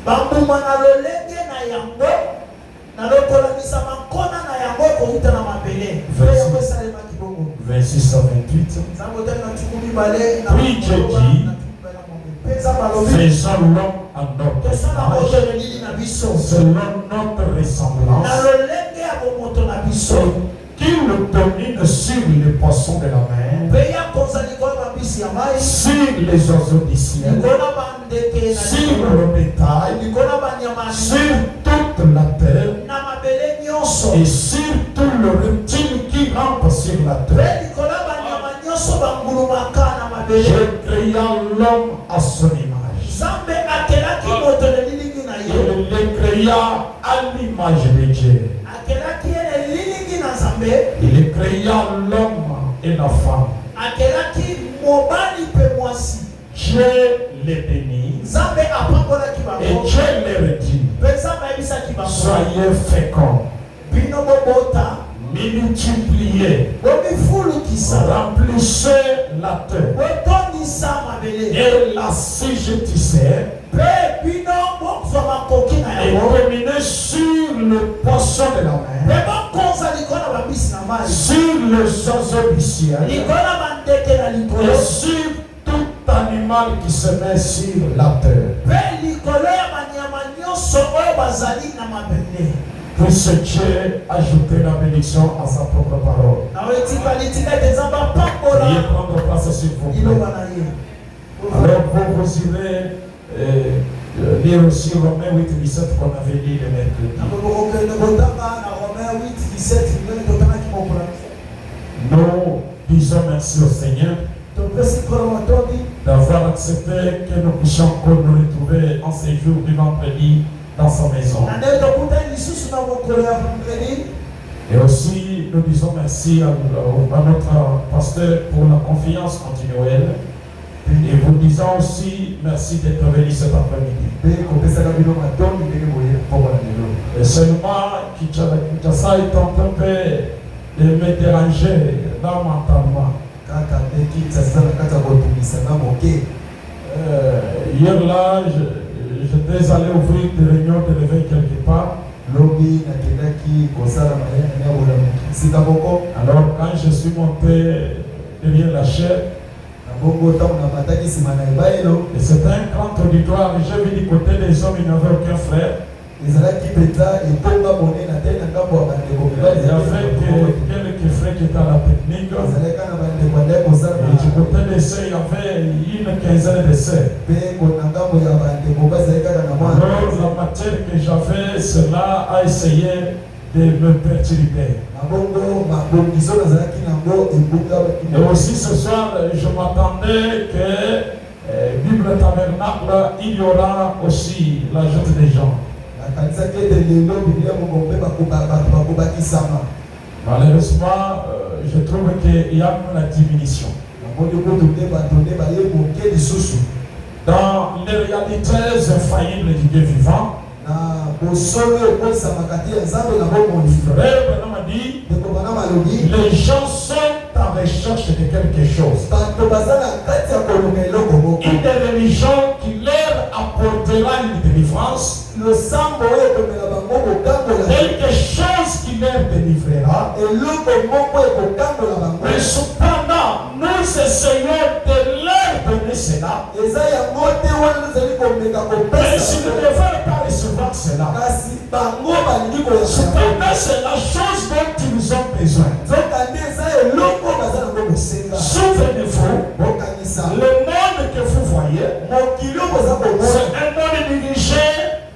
bambuma na lolenge na yango na lokola misama kona na yango kokuta na mabele yango esalema kibongo 26 à 28. Puis Dieu dit, faisons l'homme à notre image, selon notre ressemblance, qu'il domine sur les poissons de la mer, sur les oiseaux du ciel, sur le bétail, sur toute la terre et sur tout le reptile qui rampe sur la terre. Je créa l'homme à son image. Il le créa à l'image de Dieu. Il créa l'homme et la femme. Dieu les bénit et Dieu les redit. Soyez féconds, multipliez, remplissez la terre et la assujettissez et dominez sur le poisson de la mer, sur les oiseaux du ciel et sur tout animal qui se met sur la terre. Puisse Dieu ajouter la bénédiction à sa propre parole. Veuillez prendre place s'il vous plaît. Alors vous irez lire aussi Romains 8, 17 qu'on avait dit le mercredi. Nous disons merci au Seigneur d'avoir accepté que nous puissions encore nous retrouver en ce jour du vendredi dans sa maison. Et aussi, nous disons merci à notre pasteur pour la confiance continuelle. Et vous disons aussi merci d'être venu cet après-midi. Et seulement, Kinshasa est en train de me déranger là mentalement. Hier là, j'étais allé ouvrir des réunions de réveil quelque part. Alors quand je suis monté derrière la chaire, et c'était un grand auditoire, j'ai vu du côté des hommes, il n'y avait aucun frère. Il y avait quelques frères qui étaient à la technique. Et du côté des sœurs, il y avait une quinzaine de sœurs. Alors la matière que j'avais, cela a essayé de me perturber. Et aussi ce soir, je m'attendais que Bible Tabernacle, il y aura aussi la joute des gens. Malheureusement, je trouve qu'il y a une diminution. Dans les réalités infaillibles du Dieu vivant, les gens sont en recherche de quelque chose. Une religion qui leur apportera une délivrance, quelque chose qui leur délivrera. Mais cependant, nous essayons de leur donner cela. Mais s'ils ne veulent pas recevoir cela, cependant c'est la chose dont ils ont besoin. Souvenez-vous, le monde que vous voyez, c'est un monde dirigé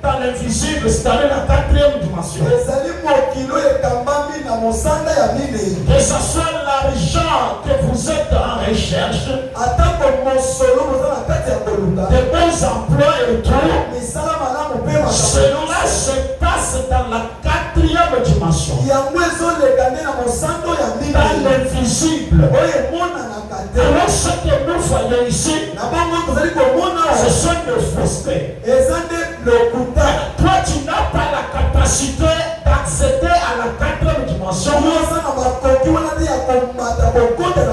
dans l'invisible, c'est-à-dire la quatrième dimension. Que ce soit l'argent que vous êtes en recherche, de bons emplois et tout, cela se passe dans la quatrième dimension. Dans l'invisible. Alors ce que nous voyons ici, ce sont des faussetés. Toi tu n'as pas la capacité d'accéder à la quatrième dimension.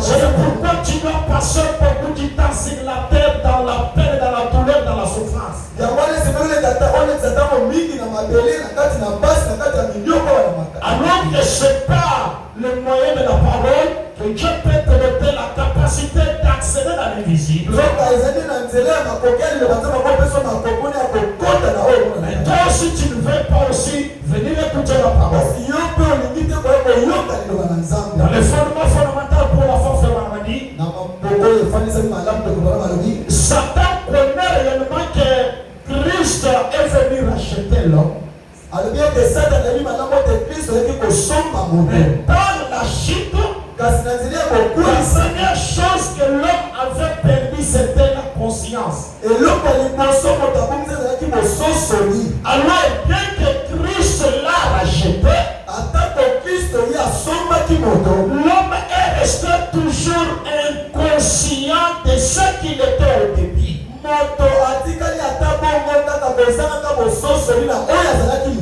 C'est pourquoi tu dois passer beaucoup de temps sur la terre, dans la peine, dans la douleur, dans la souffrance. Alors que c'est pas le moyen de la parole que Dieu peut te donner la capacité d'accéder à l'invisible. Mais toi aussi tu ne veux pas aussi venir écouter la parole. Dans le fondement fondamental pour la force de Mamadi, Satan connaît réellement que Christ est venu racheter l'homme. Mais par la chute, la première chose que l'homme avait perdu, c'était la conscience. Alors, bien que Christ l'a racheté, l'homme est resté toujours inconscient de ce qu'il était au début.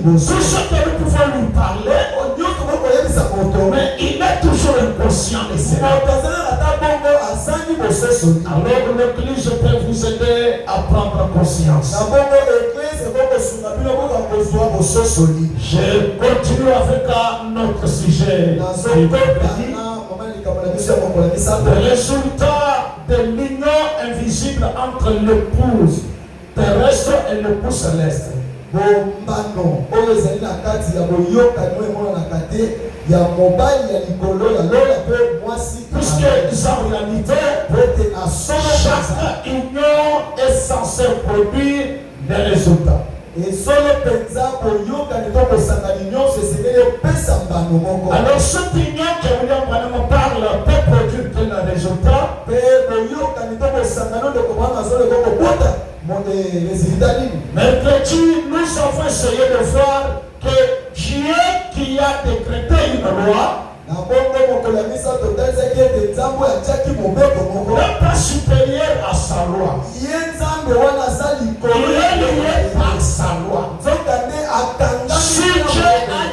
Tout ce que nous pouvons lui parler, mais il est toujours inconscient de cela. Alors l'Église peut vous aider à prendre conscience. Je continue avec notre sujet. Le résultat de l'union invisible entre l'épouse terrestre et l'épouse céleste. Puisque en réalité, chaque union est censée produire des résultats. Et solo pensa koyoka ne toko sanga l'union c'est alors cette union que William Branham parle peut produire quel résultat? Mercredi, nous avons essayé de voir que Dieu qui a décrété une loi n'est pas supérieur à sa loi. Il est lié par sa loi. Si Dieu a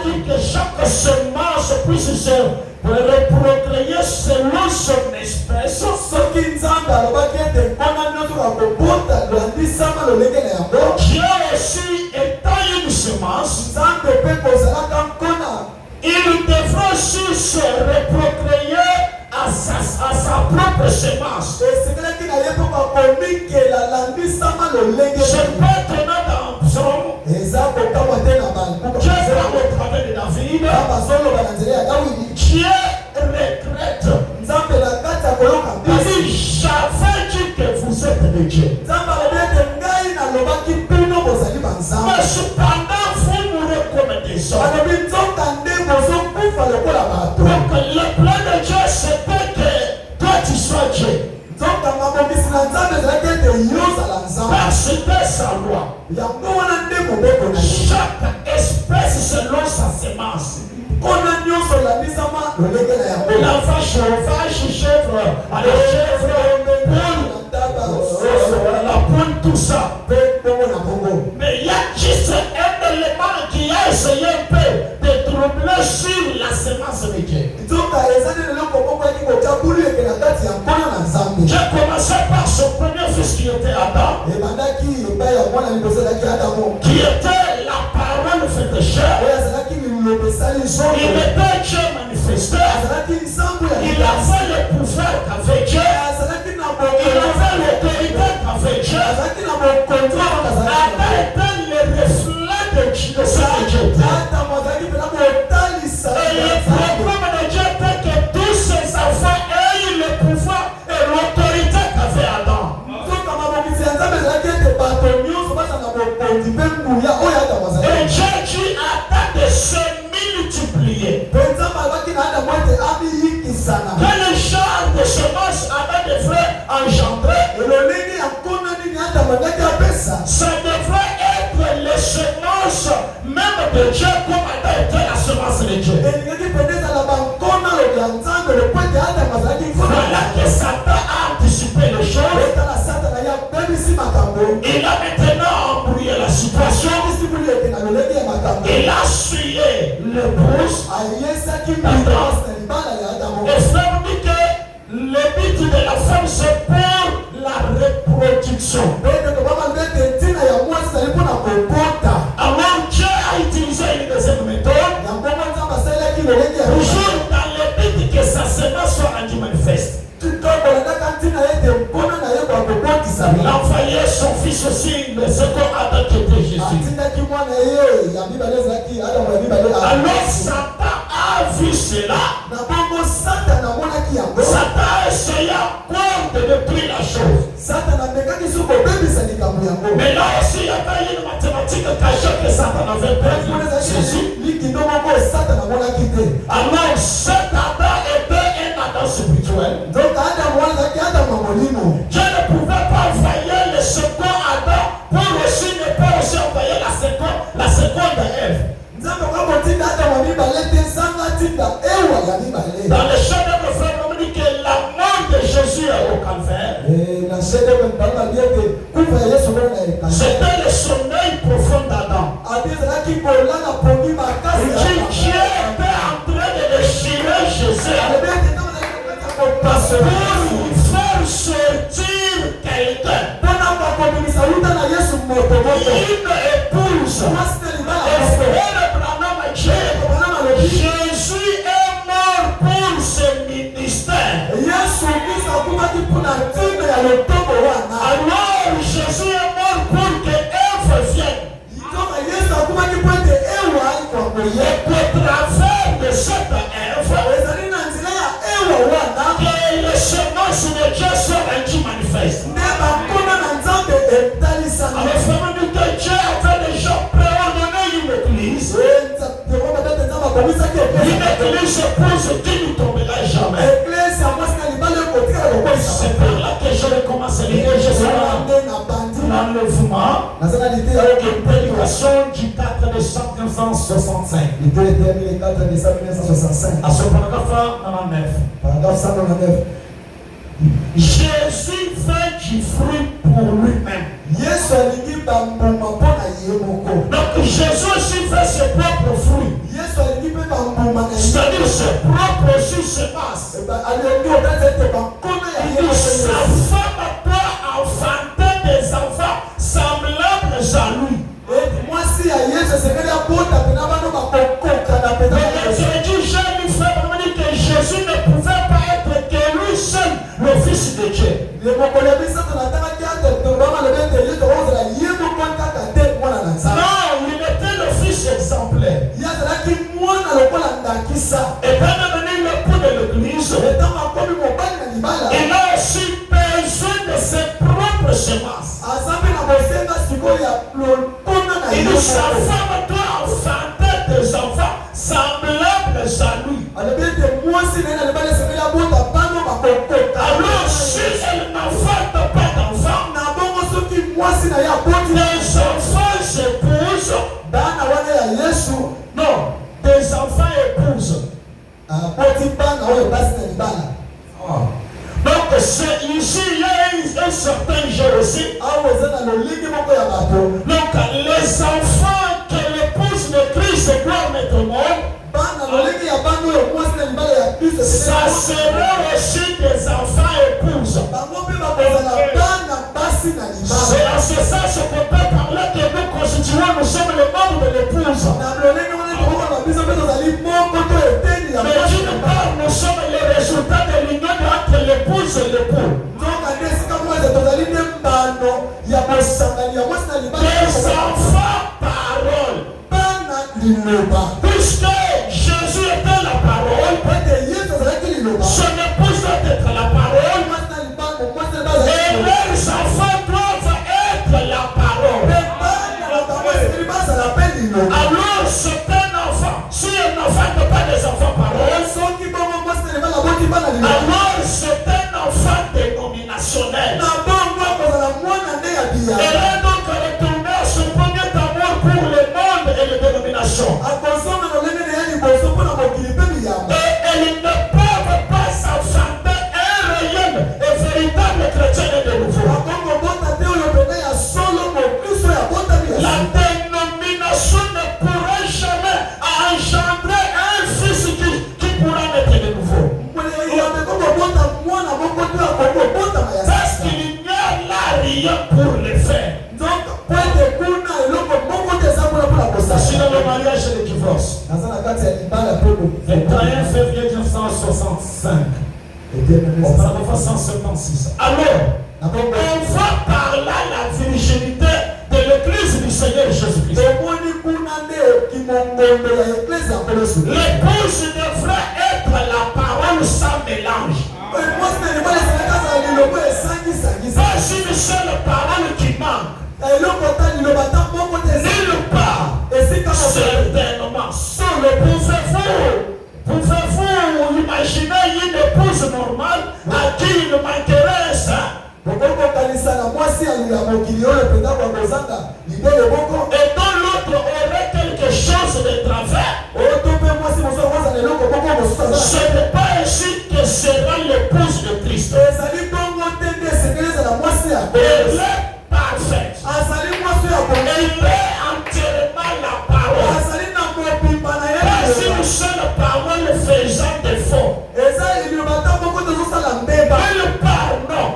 dit que chaque semence puisse se reproduire selon son espèce, Dieu aussi étant une semence, il devra aussi se reproduire à sa propre semence. C'est pas étonnant dans Psaume. Dieu parle au travers de David. Dieu regrette. Il dit, j'avais dit que vous êtes des dieux. Mais cependant, vous mourrez comme des hommes. Donc le plan de Dieu, c'était que toi tu sois Dieu. Parce que sa loi. Chaque espèce selon sa semence. La vache, chèvre, la poule, tout ça. Mais il y a juste un élément qui a essayé un peu de troubler sur la semence de Dieu. J'ai commencé par son premier fils qui était Adam, qui était la parole faite chair. Il était Dieu manifesté. Il avait le pouvoir qu'avait Dieu. Il avait l'autorité qu'avait Dieu. Adam était le reflet de Dieu. Et le problème de Dieu était que tous ses enfants aient eu le pouvoir et l'autorité qu'avait Adam. Et Dieu dit Adam de se multiplier. Quel genre de semence Adam devrait engendrer? Ça devrait être les semences même de Dieu comme Adam était la semence de Dieu. Voilà que Satan a anticipé les choses. Il a maintenant embrouillé la situation. Il a suivi l'épouse. Et ça veut dire que le but de la femme c'est pour la reproduction. ceci, c'est comme Adam qui était Jésus. Alors Satan a vu cela. Satan a essayé encore de détruire la chose. Mais là aussi, il y avait une mathématique cachée que Satan avait perdu. Alors cet Adam était un Adam spirituel. Dieu ne pouvait pas envoyer le second Adam pour aussi ne pas aussi envoyer la seconde Ève. Dans le chant de frère, on dit que la mort de Jésus au calvaire, c'était le sommeil profond d'Adam. Dieu était en train de déchirer Jésus pour faire sortir quelqu'un. Jésus est mort pour ce ministère. Alors Jésus est mort pour que Ève vienne. Et pour travers de cette Ève, que les semences de Dieu sont rendues manifestes. Alors frère, Dieu avait déjà préordonné une église. Une église épouse qui ne tombera jamais. C'est pour là que je recommence à lire. Je serai l'enlèvement avec une prédication du 4 décembre 1965. À ce paragraphe 99. Jésus fait du fruit pour lui-même. Donc Jésus aussi fait ses propres fruits. C'est-à-dire ses propres semences. Sa femme peut enfanter des enfants semblables à lui. Jésus ne pouvait pas être que lui seul le Fils de Dieu. Non, il était le Fils exemplaire. Et bien devenu le coup de l'Église, il a aussi besoin de ses propres semences. Et sa femme doit enfanter des enfants semblables à lui. Alors si elle n'enfante pas d'enfants, les enfants s'épousent. Non, des enfants épousent. Donc ici il y a un certain jeu aussi. Donc les enfants que l'épouse de Christ doit mettre au monde, ça serait aussi des enfants épouses. C'est en ce sens qu'on peut parler que nous constituons, nous sommes les membres de l'épouse. Mais d'une part, nous sommes les résultats de l'union entre l'épouse et l'époux. Des enfants paroles. Puisque Jésus était la parole, son épouse doit être la parole, et leurs enfants doivent être la parole. Alors c'est un enfant. Si un enfant n'est pas des enfants paroles, alors c'est un enfant dénominationnel. Elle est donc retournée à son premier amour pour le monde et les dénominations. Et elles ne peuvent pas s'enfanter un réel et véritable chrétien de nouveau. La dénomination ne pourrait jamais engendrer un fils qui pourra naître de nouveau. Parce qu'il n'y a là rien pour le faire. C'est dans le mariage et le divorce. 21 février 1965. Au paragraphe 176. Alors, on va par là la virginité. L'épouse devrait être la parole sans mélange. Pas une seule parole qui manque. Nulle part. Certainement. Pouvez-vous imaginer une épouse normale à qui il manquerait ça? Et dont l'autre aurait quelque chose de travers. Ce n'est pas ainsi que sera l'épouse de Christ. Elle est parfaite. Elle est entièrement la parole. Pas une seule parole faisant défaut. Nulle part, non.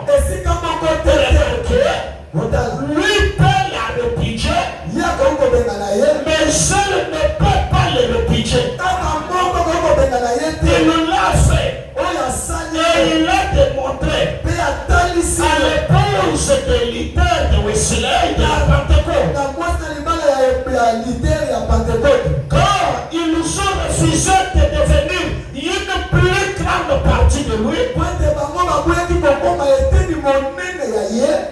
Lui peut la répliquer, mais seul ne peut pas le répliquer. Il l'a fait et il l'a démontré à l'épouse de Luther de Wesley de la Pentecôte. Quand ils nous ont refusé de devenir une plus grande partie de lui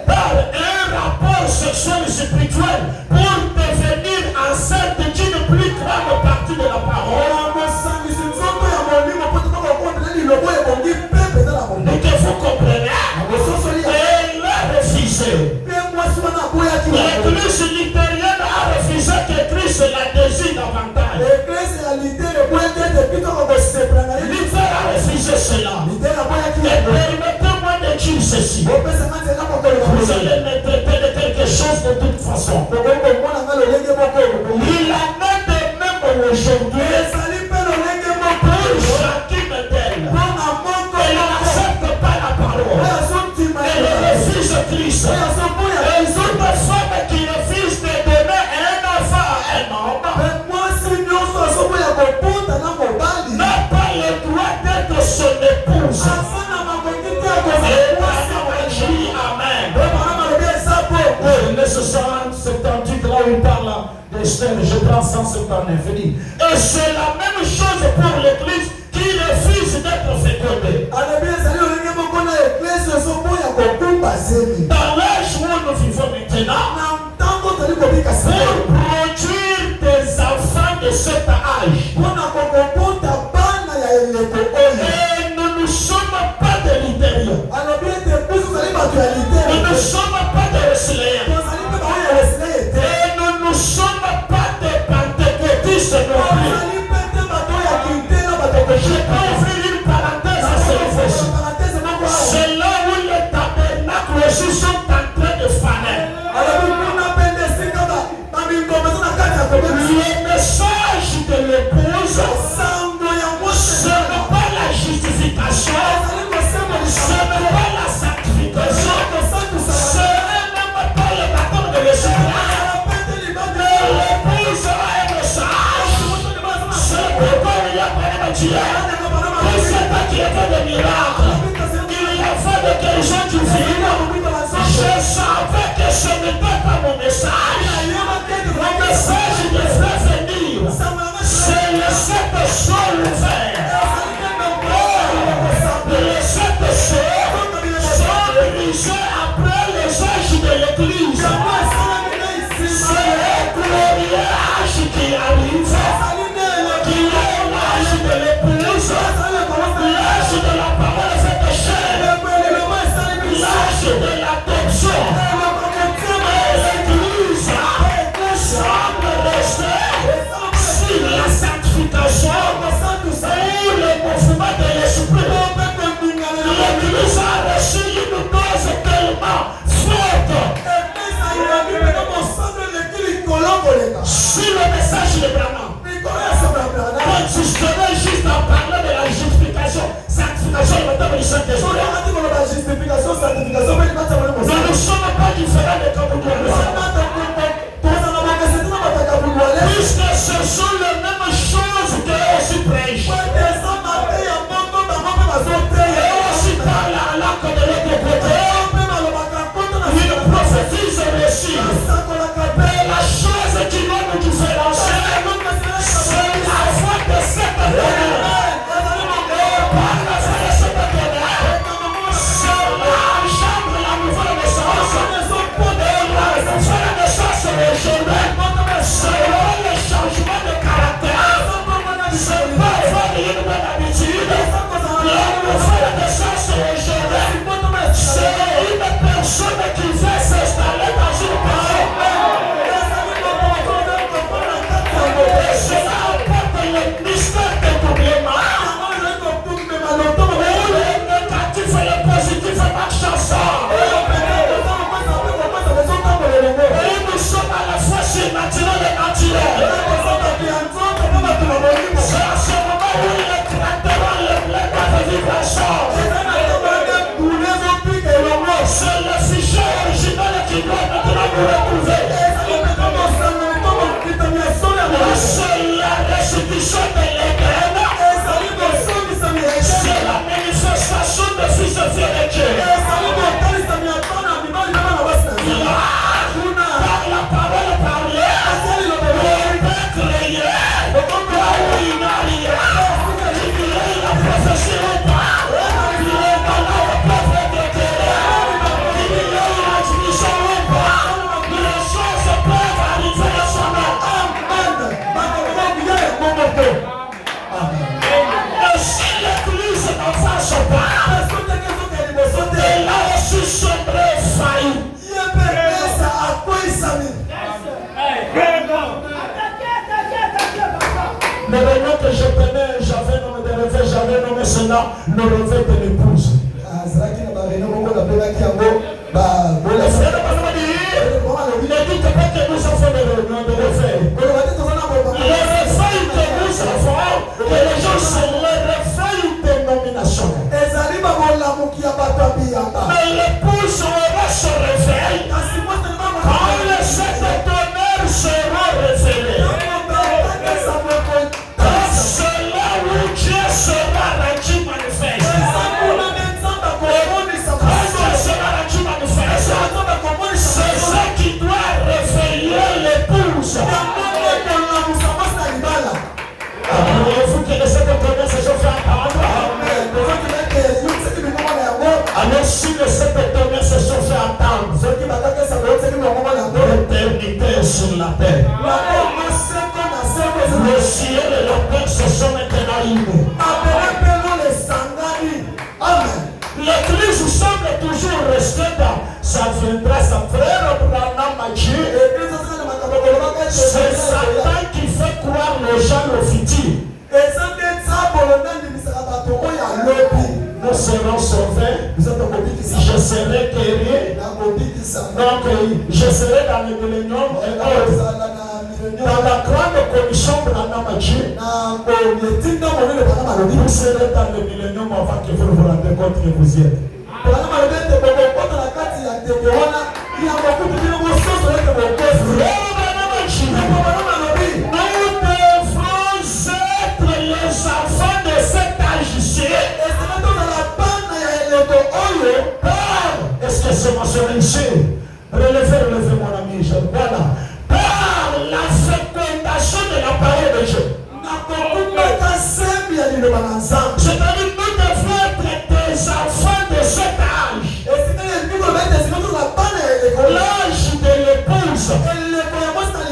par un rapport sexuel et spirituel pour devenir enceinte d'une plus grande partie de la parole. Et que vous comprenez, elle a refusé. L'église luthérienne a refusé que Christ la désire davantage. Luther a refusé cela. Et permettez-moi de dire ceci. Vous allez me traiter de quelque chose de toute façon. Il en est de même aujourd'hui pour chacune d'elles. Elle n'accepte pas la parole. Elle refuse Christ. Les autres femmes qui refusent de donner un enfant à un homme n'a pas le droit d'être son épouse. Amen. Ce Psalm 78 là où il parle d'Esther, je prends 179. Et c'est la même chose pour l'église qui refuse d'être fécondée. Dans l'âge où nous vivons maintenant, pour produire des enfants de cet âge, et nous ne sommes pas de l'intérieur. Nous ne sommes pas de Wesleyens. Et nous ne sommes pas de pentecôtistes non plus. Je peux ouvrir une parenthèse à ce niveau. C'est là où les tabernacles aussi sont en train de faner. Le message de l'épouse, ce n'est pas la justification, ce n'est pas la sanctification, ce n'est même pas le baptême de l'esprit. L'épouse a un message. C'est pourquoi il y a pas de Dieu. Que c'est toi qui as fait des miracles. Il a fait des guérisons divines. Je savais que ce n'était pas mon message. Mon message devrait venir. C'est le sept sols ouverts. Les sept sols sont dirigés après les âges de l'église. C'est le glorieux âge qui arrive, qui est l'âge de l'épouse, l'âge de la parole faite chair, l'âge de l'adoption. L'église semble rester sur la sanctification ou le mouvement de l'esprit. L'église a reçu une dose tellement forte. Si le message de Branham consisterait juste à parler de la justification, sanctification et le baptême du Saint-Esprit, nous ne sommes pas différents de comme vous le puisque ce sont les mêmes choses que aussi prêchent. Et aussi parle à l'arc de l'autre côté. Il prophétise aussi. Mais la chose qui va nous différencier, rédemption de l'Éden. C'est la manifestation des fils de Dieu de Dieu. Par la parole parlée, le peuple créé, la prophétie ou pas, il est dans la pauvreté, il est dans la division ou pas, les choses peuvent arriver à son nom. Et si l'église n'en fasse pas, elle a aussi sombré failli. Le réunion que je tenais, j'avais nommé de rêve, j'avais nommé cela le rêve de l'épouse. Il ne dit pas que nous avons des réunions de réveil. Le réveil que nous avons, que les gens se le réveil de nomination. Mais l'épouse aura ce réveil quand les sept tonnerres seront révélés. C'est là où Dieu sera rendu manifeste. Quand Dieu sera rendu manifeste, c'est ça qui doit réveiller l'épouse. Voulez-vous que les sept tonnerres se sont fait entendre? Alors si les sept tonnerres se sont fait entendre, l'éternité est sur la terre. Le ciel et la terre se sont maintenant unis. L'église semble toujours rester dans. Ça viendra, ça frère Branham a dit. C'est Satan qui fait croire les gens le futur. Nous serons sauvés. Je serai guéri. Donc, je serai dans le millénium. Dans la grande commission Branham a dit, vous serez dans le millénium avant que vous vous rendiez compte que vous y êtes. Nous devrons être les enfants de cet âge-ci. Est-ce que c'est mentionné ici? Relevez mon ami, voilà. Par la fécondation de la parole de Dieu. C'est-à-dire nous devons être des enfants de cet âge. L'âge de l'épouse.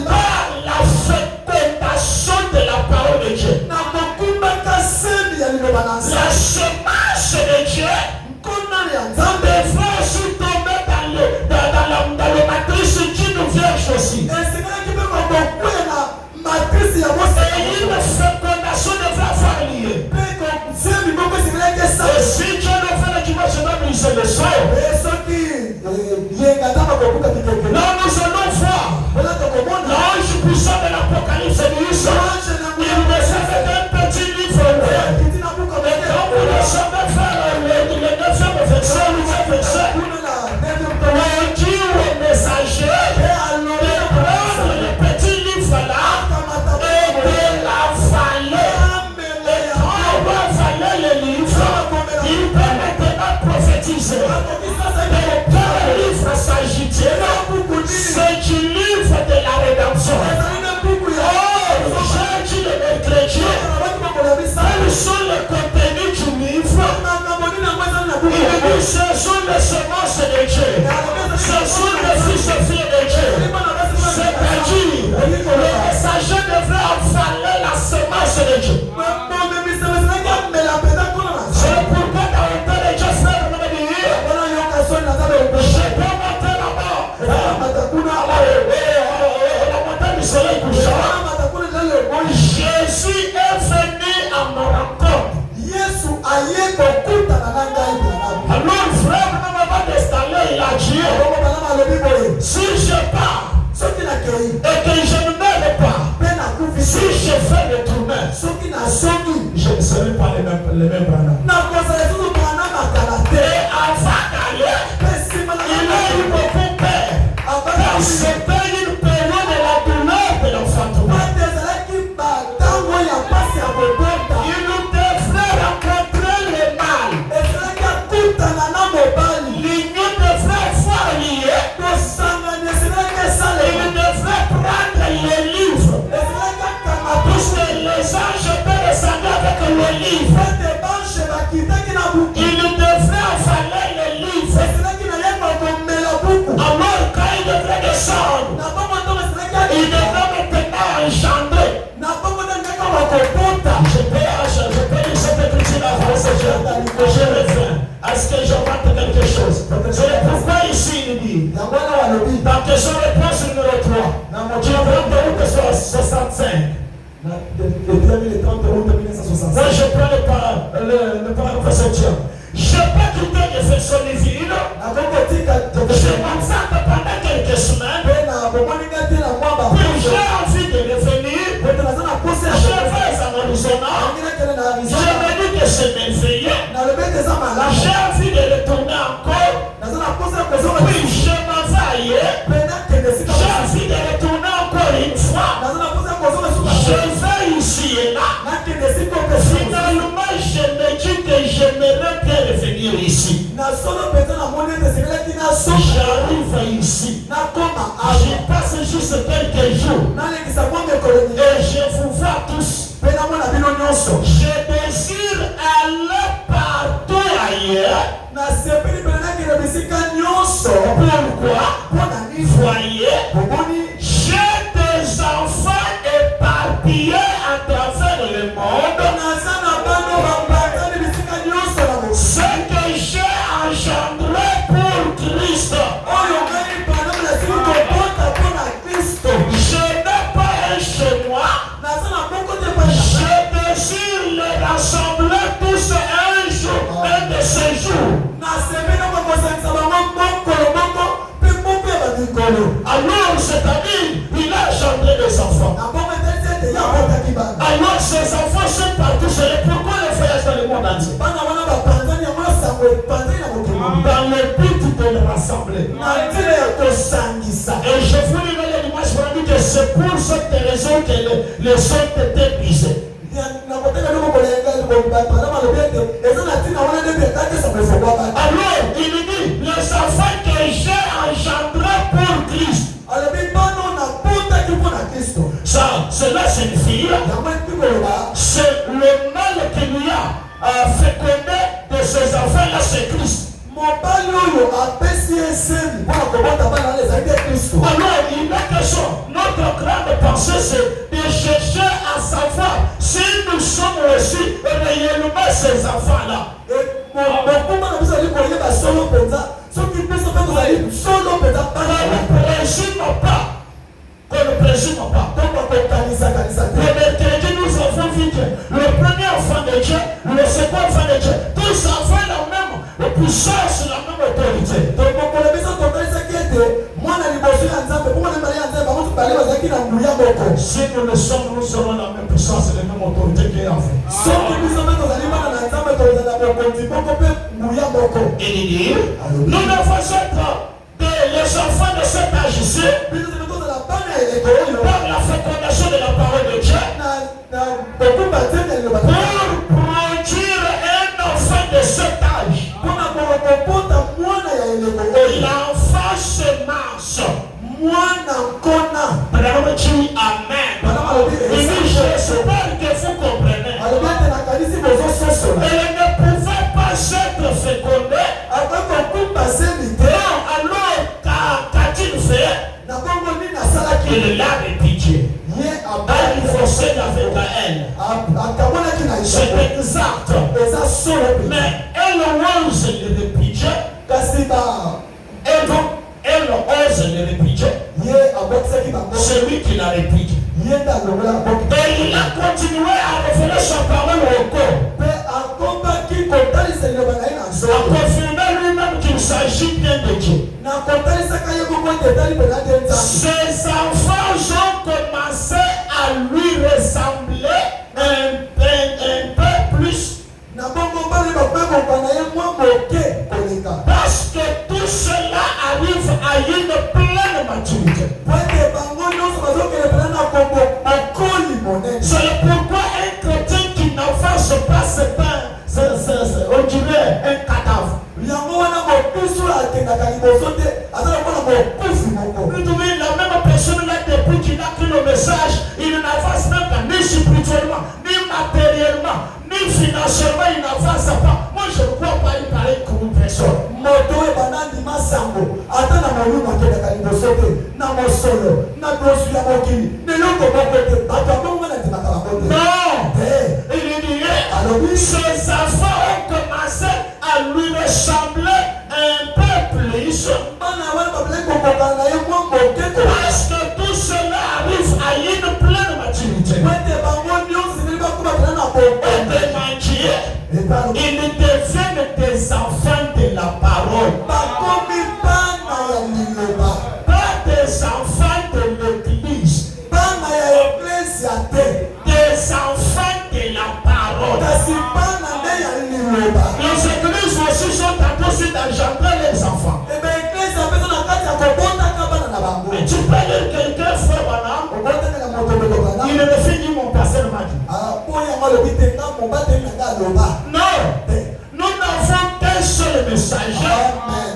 Par la fécondation de la parole de Dieu. La semence de Dieu devra aussi tomber dans le matrice qui nous vierge aussi. Et une fécondation devra avoir lieu. Et si Dieu ne fait le dimanche, je vais briser le sol. Là, nous allons voir l'ange puissant de l'Apocalypse de Israël. Il nous avait un petit livre. Et quand vous le savez faire le 9e verset, le 8e verset, on dit au messager de prendre le petit livre là et de l'avaler. Et quand on va avaler le livre, il peut maintenant prophétiser. De quel livre s'agit-il? C'est du livre de la rédemption. J'ai dit le mercredi, quels sont les contenus du livre? Ce sont les semences de Dieu. Ce sont les fils de filles de Dieu. C'est-à-dire, le messager devrait avaler la semence de Dieu. C'est pourquoi dans le temps de Dieu, frère, on m'a dit, je peux monter là-bas. La montagne du soleil couchant. Jésus est venu à mon rencontre. Alors, frère, on va t'installer, il a dit, si je pars et que je ne meurs pas, si je fais le tourneur, je ne serai pas les mêmes Branham. Et avant d'aller, il a eu beaucoup peur. Car c'était une période de la douleur de l'enfantement. le livre. Il devrait avaler le livre. Alors quand il devrait descendre, il devrait maintenant engendrer. Je peux lire cette écriture en français, je reviens. Est-ce que j'invente quelque chose? C'est pourquoi ici il dit, dans question réponse numéro 3, tu vas prendre de route 65. Moi je prends le paragraphe 7e. Je peux quitter l'Éphésien divine. Je m'absente pendant quelques semaines. Puis j'ai envie de revenir. Je vais en Arizona. Je me dis que c'est merveilleux. J'ai envie de retourner encore. Puis je m'en vais ailleurs. J'ai envie de retourner encore une fois. Je vais ici et là. Finalement, je me dis que j'aimerais bien revenir ici. J'arrive ici. Je passe juste quelques jours. Et je vous vois tous. Je désire aller partout ailleurs. Pourquoi? Voyez, j'ai des enfants éparpillés à travers le monde. Ce que j'ai engendré pour Christ. Je n'ai pas un chez moi. Je désire les rassembler tous un jour, un de ces jours. Alors, c'est-à-dire, il a engendré des enfants. Alors, ces enfants sont partout. C'est pourquoi le voyage dans le monde entier. Dans le but de les rassembler. Et je vous dis le dimanche vendredi que c'est pour cette raison que les autres étaient brisés. Alors, il dit, les enfants que j'ai engendrés pour Christ. Ça, cela signifie, c'est le mal qu'il y a fécondé de ces enfants-là, c'est Christ. Alors, il est question, notre grande pensée, c'est de chercher à savoir si nous sommes aussi réellement ces enfants-là. Qu'on ne présume pas. Le mercredi, nous avons vu que le premier enfant de Dieu, le second enfant de Dieu, tous avaient la même puissance, la même autorité. Si nous le sommes, nous aurons la même puissance et la même autorité qu'il a fait. Il dit, nous devons être les enfants de cet âge-ci par la fécondation de la parole de Dieu pour produire un enfant de cet âge. L'enfant se marche. Madame dit Amen. Il dit, j'espère que vous comprenez. Elle ne pouvait pas être fécondée. Non, alors qu'a-t-il fait? Il l'a répété. Il forçait avec elle. C'est exact. Mais elle ose le répéter. Elle ose le répéter. C'est lui qui l'a répété. Et il a continué à révéler sa parole au corps. A confirmé lui-même qu'il s'agit bien de Dieu. Ses enfants ont commencé à lui ressembler un peu plus. Parce que tout cela arrive à une pleine maturité. C'est pourquoi un chrétien qui n'avance pas, on dirait un cadavre. La même personne là, depuis qu'il a pris le message, il n'avance même pas ni spirituellement, ni matériellement, ni solo na dosu ya mokili neloko mokote bato abongo na ndimaka bango te. Non, il dit, alobi ses enfants ont commencé à lui ressembler un peu plus. bana wana babele kokokana na ye mwa moke ko Parce que tout cela arrive à une pleine maturité. wete bango nyonso zibeli bakobatela na bongo Et des mendiers, etalo ils deviennent des enfants de la parole. bakomi bana ya liloba Pas des enfants de l'église, bana ya eklesia te des enfants de la parole. kasi bana nde ya liloba. Les églises aussi sont en train d'engendrer les enfants. ebe eklesia mpenza na kati ya kobotaka bana na bango Mais tu peux lire quelqu'un, frère Branham, obotanaka moto kolobana il ne finit mon pasteur m'a dit. po yango alobi te nga mobateli na nga aloba Non, nous n'avons qu'un seul messager.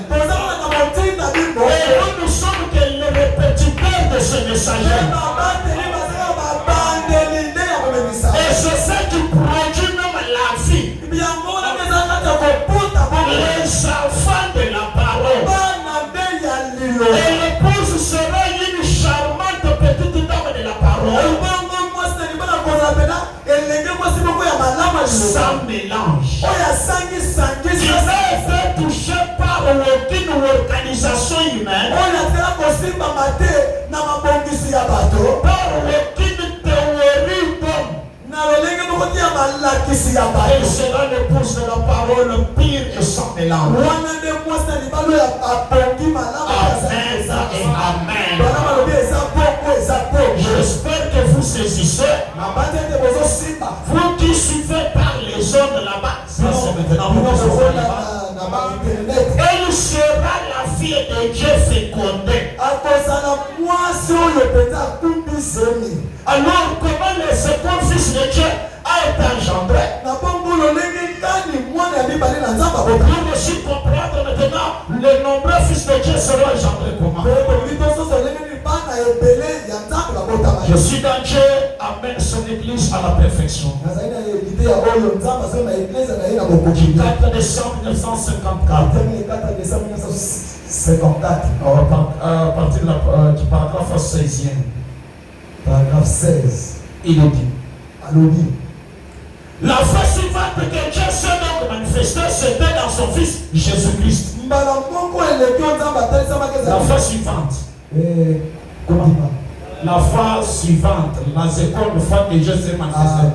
tozalaka motili na bino Et nous sommes que les répétiteurs de ce messager. babateli bazalaka babandeli nde ya komemisa Et c'est ça qui produit même la vie. yango wana mpe eza kati ya koputa bongo Les enfants de la parole. bana nde ya Et liloba l'épouse sera une charmante petite dame de la parole. bongo mwasi na libana kozala mpena elenge mwasi moko ya malamu ya liloba Sans mélange. oyo asangisangisi Il n'a été touché par aucune organisation humaine, oyo atela kosimbama te na mabongisi ya bato par aucune théorie d'homme. na lolenge moko te ya malakisi ya Elle bato sera l'épouse de la parole pure et sans mélange. wana nde mwasi na libala oyo abongi malamu Amen et amen. bana balobi eza bongo eza bongo J'espère que vous saisissez. mabandi ete bozosimba Vous qui suivez par les ondes là-bas, ça c'est maintenant bino vous kozona qui na bainternet elle sera la fille de Dieu fécondée. akozala mwasi oyo mpenza akumbi zemi Alors, comment le second fils de Dieu a été engendré? na bongo lolenge ndani mwana ya mibale na nzambe abota Pour aussi comprendre maintenant, les nombreux fils de Dieu seront engendrés comment? bolingi tososo lolenge ni bana ebele ya nzambe babotama Jésus dans Dieu amène son église à la perfection. nazali na yebite ya oyo nzambe azali na eglise na ye na bokoki 4 décembre 1954. termine 4 décembre 1954 À partir du paragraphe 16e, paragraphe 16 il est dit. alobi La fois suivante que Dieu s'est donc manifesté, c'était dans son Fils Jésus-Christ. mbala moko eleki oyo nzambe atalisamaki La ezali fois suivante. kondima La fois suivante, la seconde fois que Dieu s'est manifesté.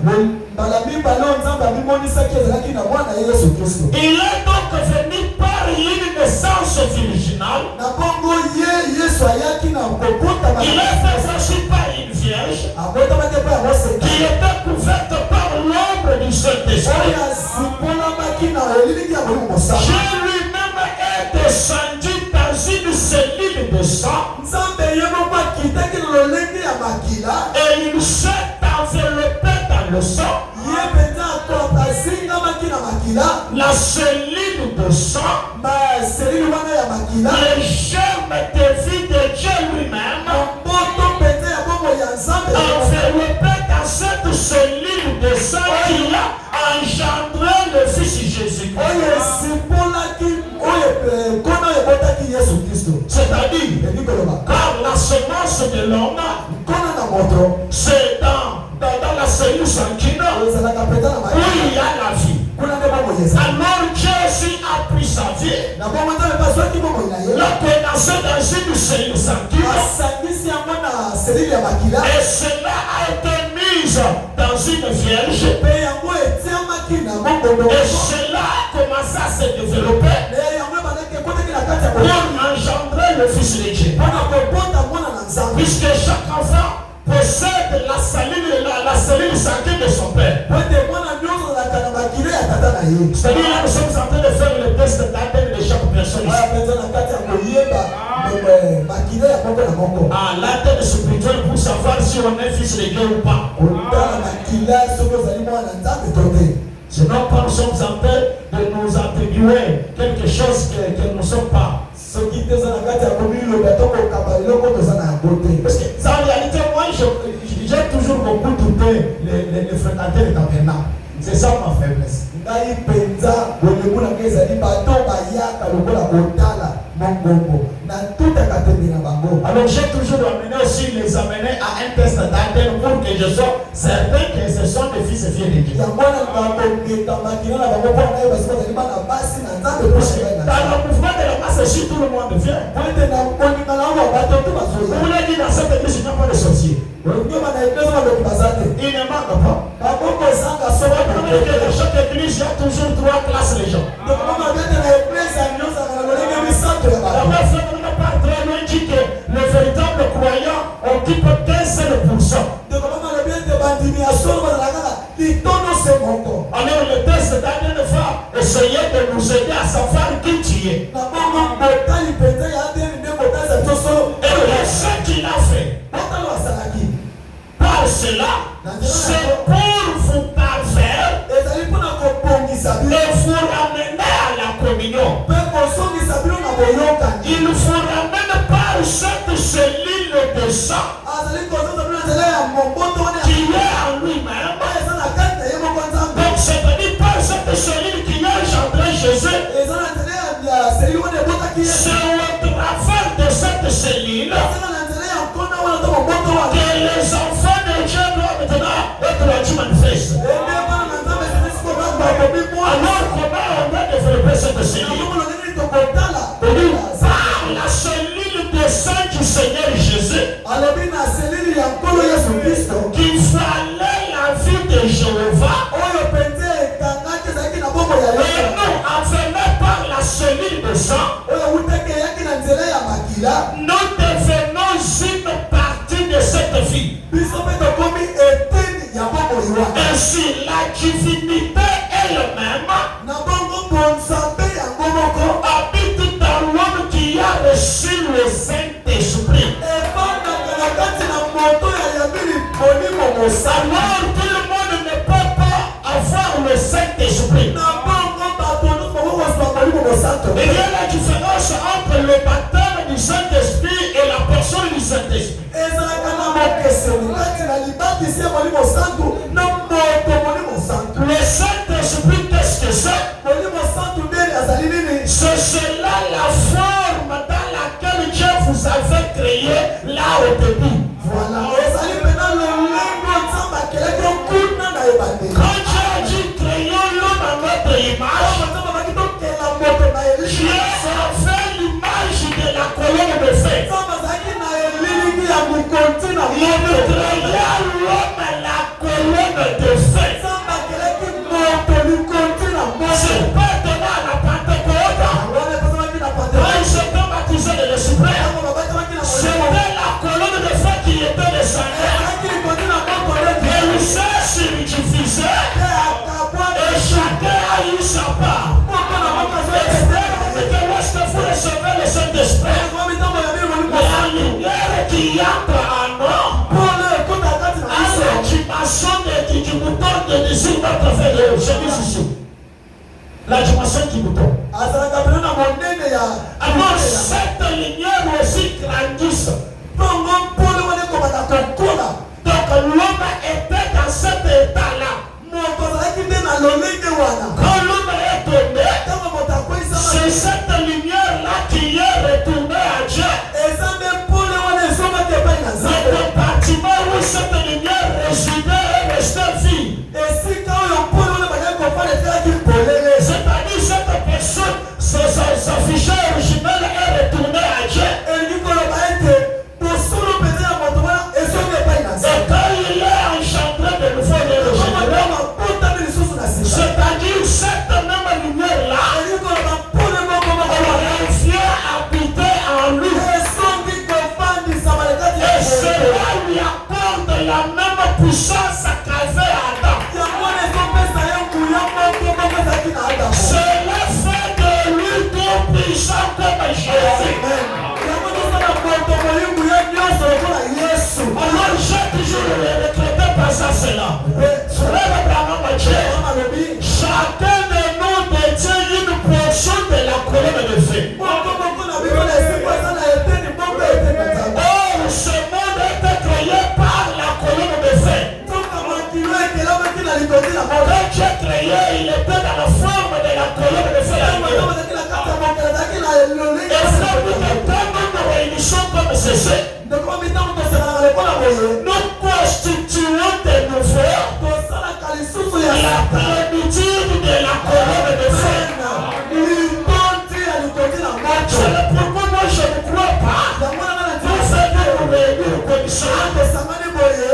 mbala mibale oyo nzambe amimonisaki ezalaki na mwana ye yesu kristo Il est donc venu par une naissance virginale. na bongo ye yesu ayaki na kobotama Il est fait aussi par une vierge abotamaki mpo ya moseka qui était couverte par l'ombre du Saint-Esprit. oyo asipolamaki na elilingi ya molimo mosaka Dieu lui-même est descendu dans une cellule de sang nzambe ye moko akitaki na lolenge ya makila et il s'est enveloppé dans le sang. ye mpenza asingamaki na makila La cellule de sang, baselili wana ya makila les germes de vie de Dieu lui-même, mboto mpenza ya bongo ya nzambe enveloppé dans cette cellule de sang qui a engendré le Fils Jésus-Christ. oyo esipolaki oyo nkona oyo ebotaki yesu kristo C'est-à-dire, ebi koloba car la semence de l'homme, nkona na moto c'est dans la cellule sanguine ezalaka mpenza na où makila il y a la vie. kuna nde bongo yeza Alors Dieu aussi a pris sa vie, na bongo nzambe paswaki bongo na ye l'a commencé dans une cellule sanguine, asangisi yango na selili ya makila et cela a été mis dans une vierge, mpe yango etiamaki na bongo et cela a commencé à se développer yango ebandaki ekotaki na kati ya pour engendrer le Fils de Dieu. mpona kobota mwana na nzambe Puisque chaque enfant possède la cellule sanguine de son père. po ete mwana nyonso azalaka na makila ya tata na ye C'est-à-dire là, nous sommes en train de faire le test d'ADN de chaque personne aya ici. mpenza na kati ya koyeba makila ya moko na moko Ah, l'ADN spirituel pour savoir si on est fils de Dieu ou pas. kotala makila soki ozali mwana na nzambe to te Sinon, quand nous sommes en train de nous attribuer quelque chose que nous ne sommes pas. soki te eza na kati ya komiloba to kokaba eloko toza na yango te Parce que en réalité, moi, j'ai toujours beaucoup douté les fréquenter les tabernacles. C'est ça ma faiblesse. ngai mpenza bolingo na ngai ezali bato bayaka lokola kotala mongongo na tutaka tembe na bango Alors j'ai toujours amené aussi les amener à un test d'ADN pour que je sois certain que ce sont des fils et filles de Dieu. Dans le mouvement de la masse, si tout le monde vient. Vous voulez dire dans cette église, il n'y a pas de sorciers. Il ne manque pas. Dans chaque église, il y a toujours 3 classes les gens. La personne ne pas très loin dit que les véritables croyants occupent 15%. Alors le test d'ADN va essayer de nous aider à savoir qui tu es. Et ce qu'il a fait, par cela, c'est pour vous parfaire et vous ramener à la communion. Il vous ramène par cette cellule de sang qui est en lui-même. Donc c'est-à-dire par cette cellule qui est engendrée Jésus, c'est au travers de cette cellule que les enfants de Dieu doivent maintenant être manifestés. Alors comment on doit développer cette cellule? Par la cellule de sang du Seigneur Jésus qui fallait la vie de Jéhovah. Et nous, enfermés par la cellule de sang, nous devenons une partie de cette vie. Ainsi, la divinité elle-même habite dans l'homme qui a reçu le Saint-Esprit. Alors tout le monde ne peut pas avoir le Saint-Esprit. Il y a la différence entre le baptême du Saint-Esprit et la personne du Saint-Esprit. Le Saint-Esprit, qu'est-ce que c'est? C'est cela la forme dans laquelle Dieu vous avait créé là au début. Voilà. Quand Dieu a dit créons l'homme à notre image, Dieu a fait l'image de la colonne de feu. Il a créé l'homme à la colonne de feu. C'est pas donné à la Pentecôte. Quand ils s'étaient baptisés de l'Esprit, c'était la colonne de feu qui était descendue. Et il s'est subdivisé. Et chacun a eu sa part. Et lorsque vous recevez le Saint-Esprit, la lumière qui entre en nous, à la dimension du bouton de désigne notre fait de Jésus. La dimension du bouton. Alors cette lumière aussi grandisse. Donc l'homme était dans cet état-là. Quand l'homme est tombé, c'est cette lumière-là qui est retournée à Dieu. Le compartiment où cette lumière résidait est resté vide. C'est-à-dire cette personne, sa fichier original est retourné à Dieu. Et quand il est engendré de nouveau de régénérer, c'est-à-dire cette même lumière-là, elle vient habiter en lui. Et cela lui apporte la même puissance qu'avait Adam. Cela fait de lui tout puissant comme Jésus. Alors j'ai toujours retraité par ça cela. Frère Abraham Dieu, chacun de nous détient une portion de la colonne de feu. Or, ce monde était créé par la colonne de feu. Quand Dieu créé, il était dans la forme de la colonne de feu. Et c'est pour que quand nous nous réunissons comme ceci, cessé. Nous constituons de nouveau la plénitude de la couronne de feu. C'est pourquoi moi je ne crois pas. Nous faisons nous réunir aux commissions.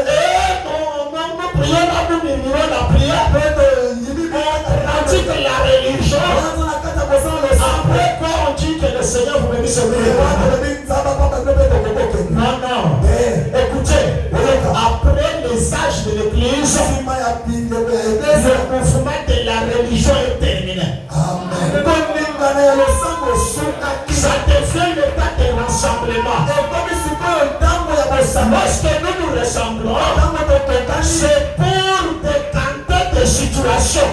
Et nous prions là, nous murmurons la prière. On pratique la religion. Après quoi on dit que le Seigneur vous bénisse ce non, non. Écoutez, après les âges de l'Église, le mouvement de la religion est terminé. Amen. Ça devient le temps de rassemblement. Lorsque nous nous ressemblons, c'est pour décanter des situations.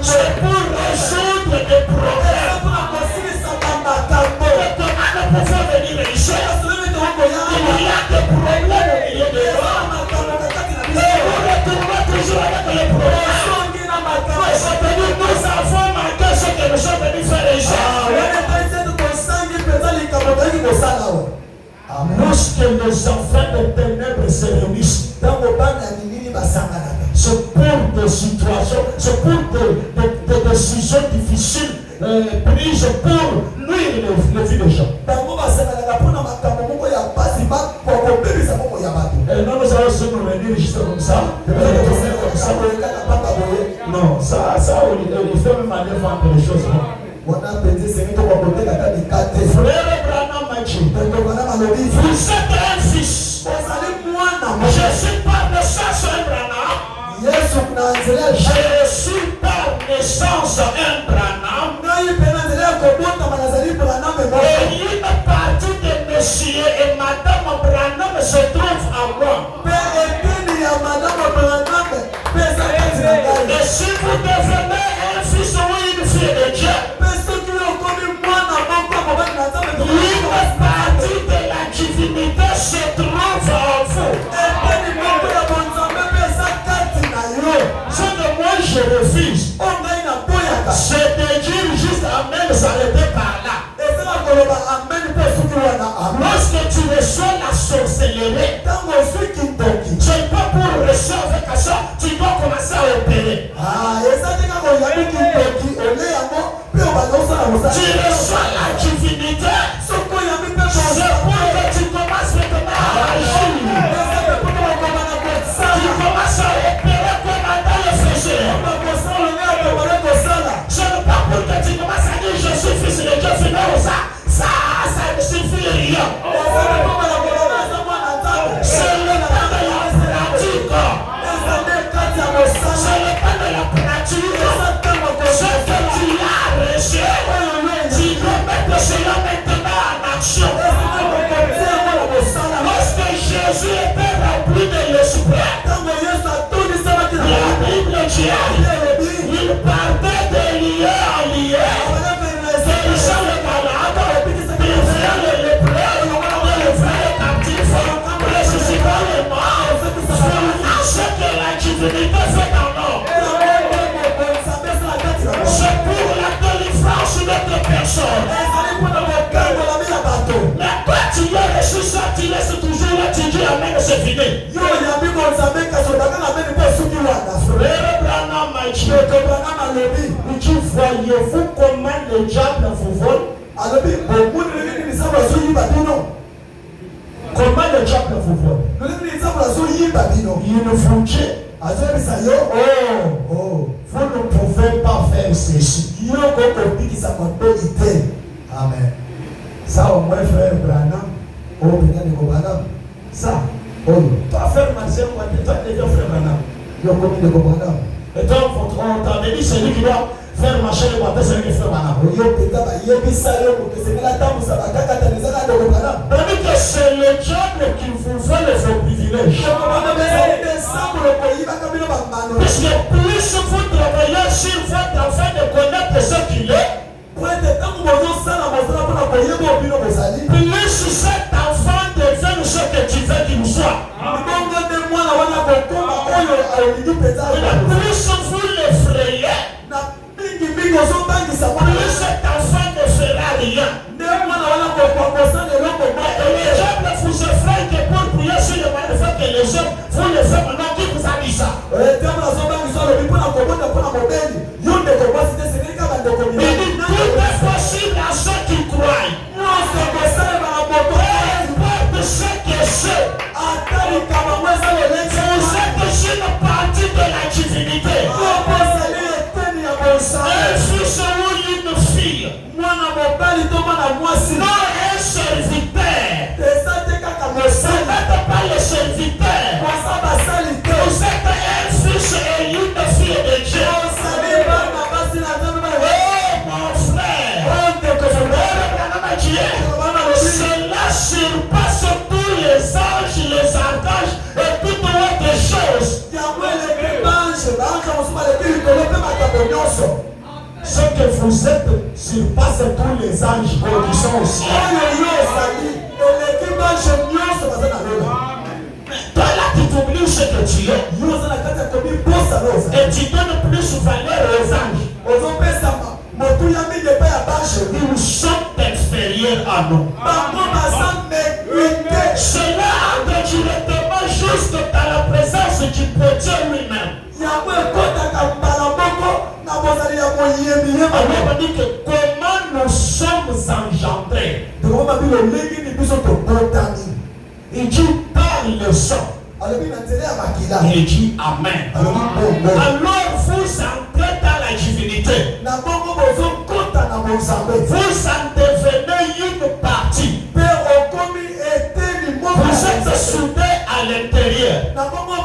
C'est pour résoudre des problèmes. Comment nous pouvons venir ici? Il y a des problèmes au milieu de nous. Et nous retournons toujours avec les problèmes. C'est-à-dire nous avons manqué ce que nous sommes venus faire ici. Lorsque les enfants de ténèbres se réunissent, c'est pour des situations, c'est pour des décisions difficiles prises pour nuire les vies des gens. Et non, nous allons se réunir juste comme ça. Non, ça, il faut même aller vendre les choses. Frère Branham m'a dit, vous êtes un fils. Je suis par naissance un Branham. Je suis par naissance un Branham. Et une partie de monsieur et madame Branham se trouve en moi. Et si vous devenez un fils ou une fille de Dieu, une partie de la divinité se trouve en vous. Ce que moi je refuse, c'est de dire juste Amen, s'arrêter par là. Lorsque tu reçois la sorcellerie, c'est pas pour recevoir avec ça, tu dois commencer à opérer. Tu reçois la divinité, c'est pour que tu commences maintenant à agir. Tu commences à opérer comme Adam le faisait. Ce n'est pas pour que tu commences à dire je suis fils de Dieu, finalement ça ne suffit rien. C'est le temps de la pratique. C'est le temps de la pratique. Ce que tu as reçu, tu dois mettre cela maintenant en action. Lorsque Jésus était rempli de l'Esprit, la Bible dit il partait de lieu en lieu, guérissant les malades, délivrant les lépreux, délivrant les captifs, ressuscitant les morts, faisant ce que la divinité fait en nous. C'est pour la délivrance d'autres personnes. Mais quand tu as reçu ça, tu laisses toujours là, tu dis Amen, c'est fini. Frère Branham m'a dit, voyez-vous comment le diable vous vole? Comment le diable vous vole? Il vous dit, oh, vous ne pouvez pas faire ceci. Amen. Ça au moins frère Branham, oh bien de Branham, ça, oh, toi frère Marcel, toi déjà frère Branham, yo comme de Branham. Et donc on t'a dit c'est lui qui doit faire marcher le baptême, c'est lui qui fait Branham. Yo peut-être il y a ça yo pour que c'est la table ça va cataliser la de Branham. Parce que c'est le diable qui vous fait les privilèges. Parce que plus vous travaillez sur votre afin de connaître ce qu'il est, plus cet enfant devient ce que tu veux qu'il soit. Plus vous l'effrayez, plus cet enfant ne fera rien. les hommes, vous les femmes, maintenant, qui vous a dit ça? Il dit, tout est possible à ceux qui croient. Peu importe ce que c'est. Vous êtes une partie de la divinité. Un fils ou une fille. Non, un serviteur. Vous n'êtes pas le serviteur. Vous êtes un fils et une fille de Dieu. Mon frère, cela surpasse tous les anges, les archanges et toutes autres choses. Ce que vous êtes surpasse tous les anges qui sont au ciel. Toi là, tu t'oublies ce que tu es. Et tu donnes plus valeur aux anges. Ils sont inférieurs à nous. Cela entre directement juste dans la présence du Dieu lui-même. Alors on dit que comment nous sommes engendrés. Il dit par le sang. Il dit Amen. Alors vous entrez dans la divinité. Vous en devenez une partie. Vous êtes soudés à l'intérieur. Comment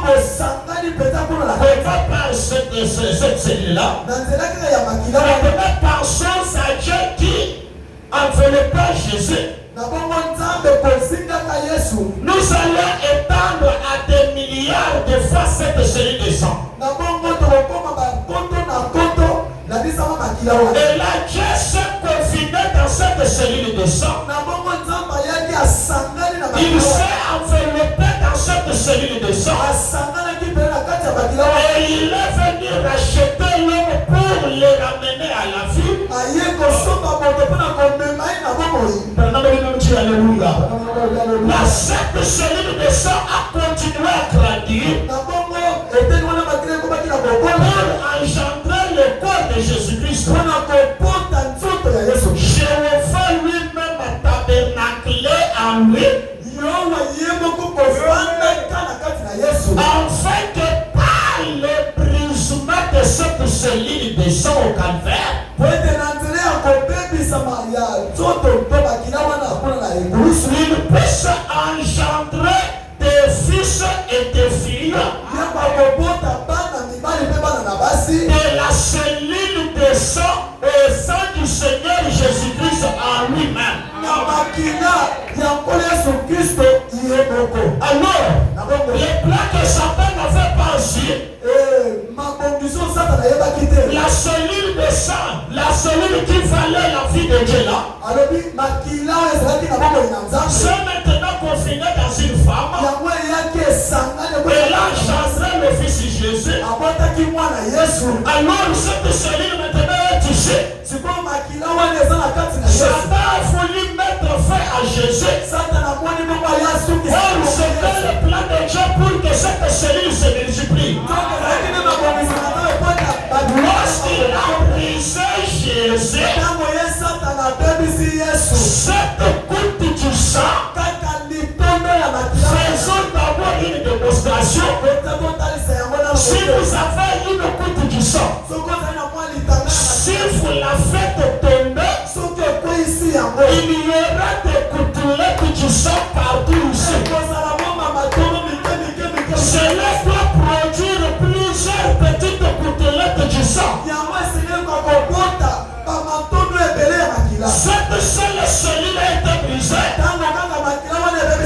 par cette cellule-là? La première personne, c'est Dieu qui enveloppait Jésus. Nous allons étendre à des milliards de fois cette cellule de sang. Et là, Dieu s'est confiné dans cette cellule de sang. Il s'est enveloppé dans cette cellule de sang. Et il est venu racheter l'homme pour le ramener à la vie. La cette cellule de sang a continué à grandir pour engendrer le corps de Jésus-Christ. Jéhovah lui-même a tabernaclé en lui, afin que par le brisement de cette cellule de sang au calvaire, il puisse engendrer des fils et des filles de la cellule de sang au sang du Seigneur Jésus-Christ en lui-même. Alors, les plans que Satan avait pensé, la cellule de sang, la cellule qui valait la vie de Dieu là, c'est maintenant confiné dans une femme. Elle a engendré le fils Jésus. Alors cette cellule maintenant est touchée. Satan a voulu mettre fin à Jésus. Or c'était le plan de Dieu pour que cette cellule se multiplie. Lorsqu'il a brisé Jésus, cette goutte du sang, faisons d'abord une démonstration. Si vous avez une goutte du sang, si vous la faites tomber, il y aura des gouttelettes du sang partout ici. Cela doit produire plusieurs petites gouttelettes du sang. Cette seule cellule a été brisée.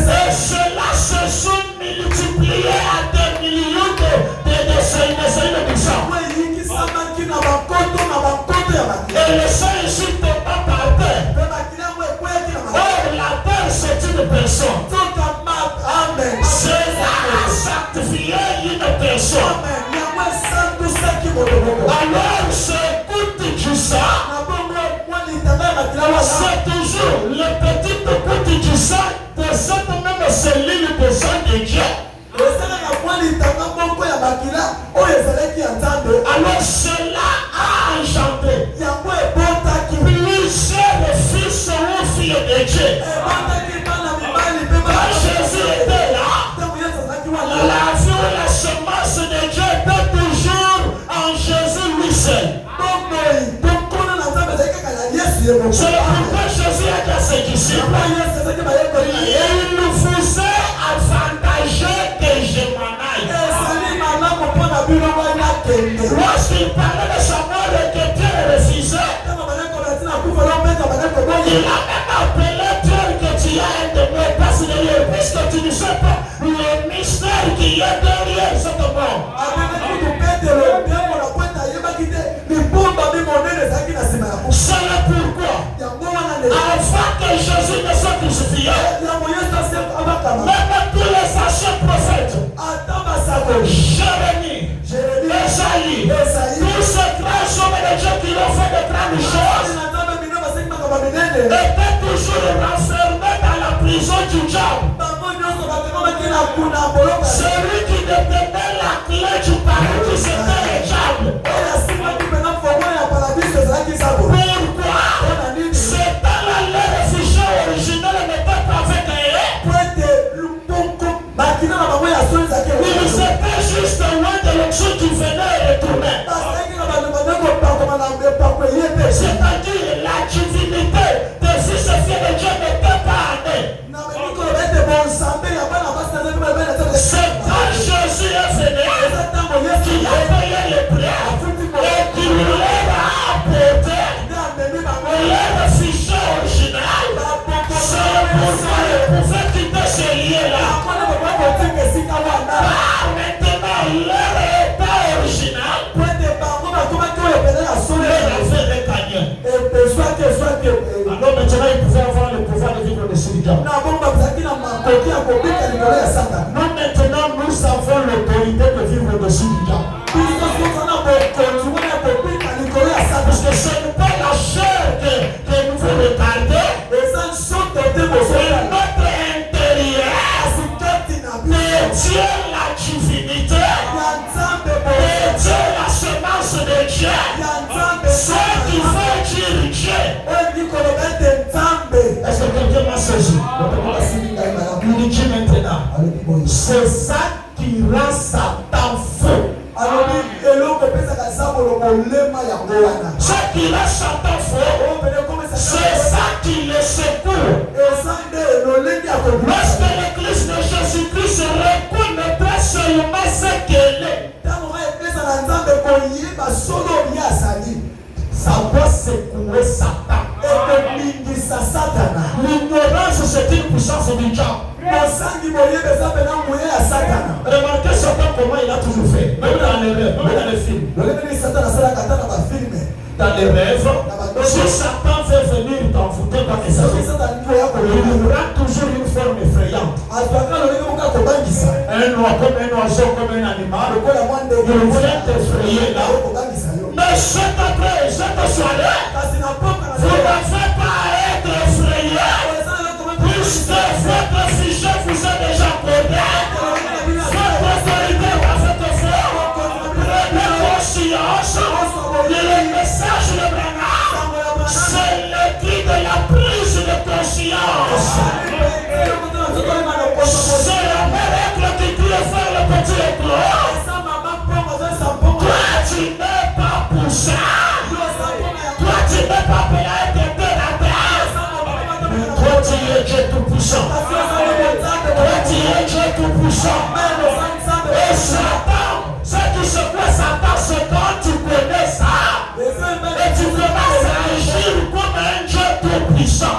Et cela se sont multipliés à des millions de cellules du sang. Et le sang ici ne tombe pas par terre. Or la terre c'est une personne. Cela a sanctifié une personne. Alors ce goutte du sang, c'est toujours les petites gouttes du sang de cette même cellule de sang de Dieu. il vous est avantageux que je m'en aille. Lorsqu'il parlait de sa mort et que Pierre refusait, il a même appelé Pierre que tu as un de mes passes derrière, puisque tu ne sais pas le mystère qui est derrière cette mort. C'est le pourquoi. Avant que Jésus ne soit crucifié, même tous les anciens prophètes, Jérémie, Esaïe, tous ces grands hommes de Dieu qui ont fait de grandes choses, étaient toujours renfermés dans la prison du diable. Celui qui détenait la clé du paradis, c'était le diable. Pourquoi? C'était la réfugié originale n'était pas avec eux. Ils étaient juste loin de l'option qui venait et retournait. C'est-à-dire la divinité des fils et filles de Dieu n'était pas en eux. C'est quand Jésus est venu qu'il a payé le prix et qu'il leur a apporté le réfugié original. C'est pourquoi ils pouvaient quitter ce lieu-là. Maintenant, leur état original, alors maintenant, ils pouvaient avoir le pouvoir de vivre dessus du diable. Nous maintenant, nous avons l'autorité de vivre dessus du diable. Parce que ce n'est pas la chair que nous vous regardez, c'est notre intérieur détient la divinité, détient la semence de Dieu, ce qui veut dire Dieu. Est-ce que quelqu'un m'a saisi? Il dit maintenant, c'est ça qui rend Satan fou. Ce qui rend Satan fou, c'est ça qui le secoue. Lorsque l'église de Jésus-Christ reconnaîtra seulement ce qu'elle est, ça doit secouer Satan. L'ignorance, c'est une puissance du diable. Remarquez Satan comment il a toujours fait. Même dans les rêves, même dans les films. Dans les rêves, si Satan veut venir t'envoûter par les amis, il aura toujours une forme effrayante. Un oiseau, comme un oiseau, comme un animal, il vient t'effrayer là. Mais cette après, cette soirée, vous ne faites pas être effrayé, puisque votre fichier vous est déjà accordé. Votre autorité va votre foi. Prenez conscience. Le message de Branham, c'est le cri de la prise de conscience. C'est la mère aigle qui crie faire le petit éclos. Toi, tu n'es pas pour ça. Toi, tu n'es pas pour être terre à terre. Toi, tu es Dieu tout-puissant. Toi, tu es Dieu tout-puissant. Et Satan, ce qui se fait Satan, c'est quand tu connais ça. Et tu commences à agir comme un Dieu tout-puissant.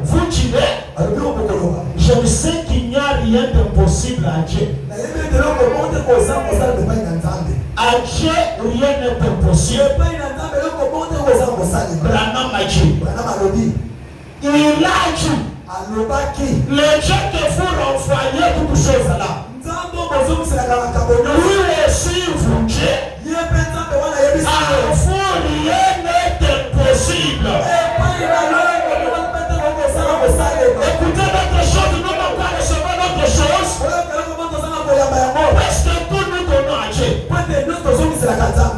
Vous direz, je sais qu'il n'y a rien d'impossible à Dieu. À Dieu, rien n'est impossible. Branham a dit, il a dit, le Dieu que vous renvoyez toutes choses là, lui aussi vous dit, à vous rien n'est impossible. Écoutez notre chose, nous n'avons pas recevoir notre chose, parce que tout nous donnons à Dieu.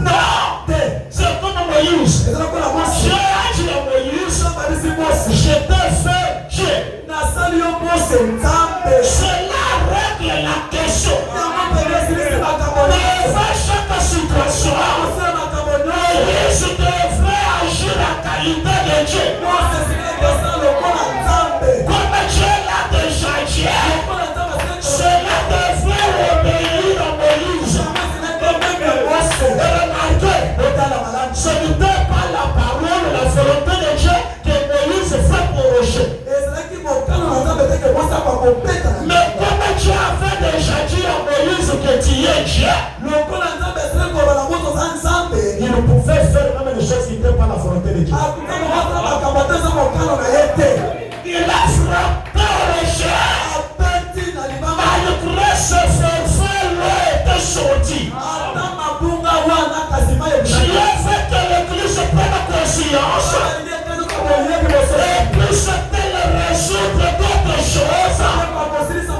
Non, c'est comme Moïse. Dieu a dit à Moïse, je t'ai fait Dieu. Cela règle la question. Devant chaque situation, Moïse devrait agir la qualité de Dieu. malgré ce forfait de sortie. Dieu veut que l'Église prenne conscience et puisse résoudre d'autres choses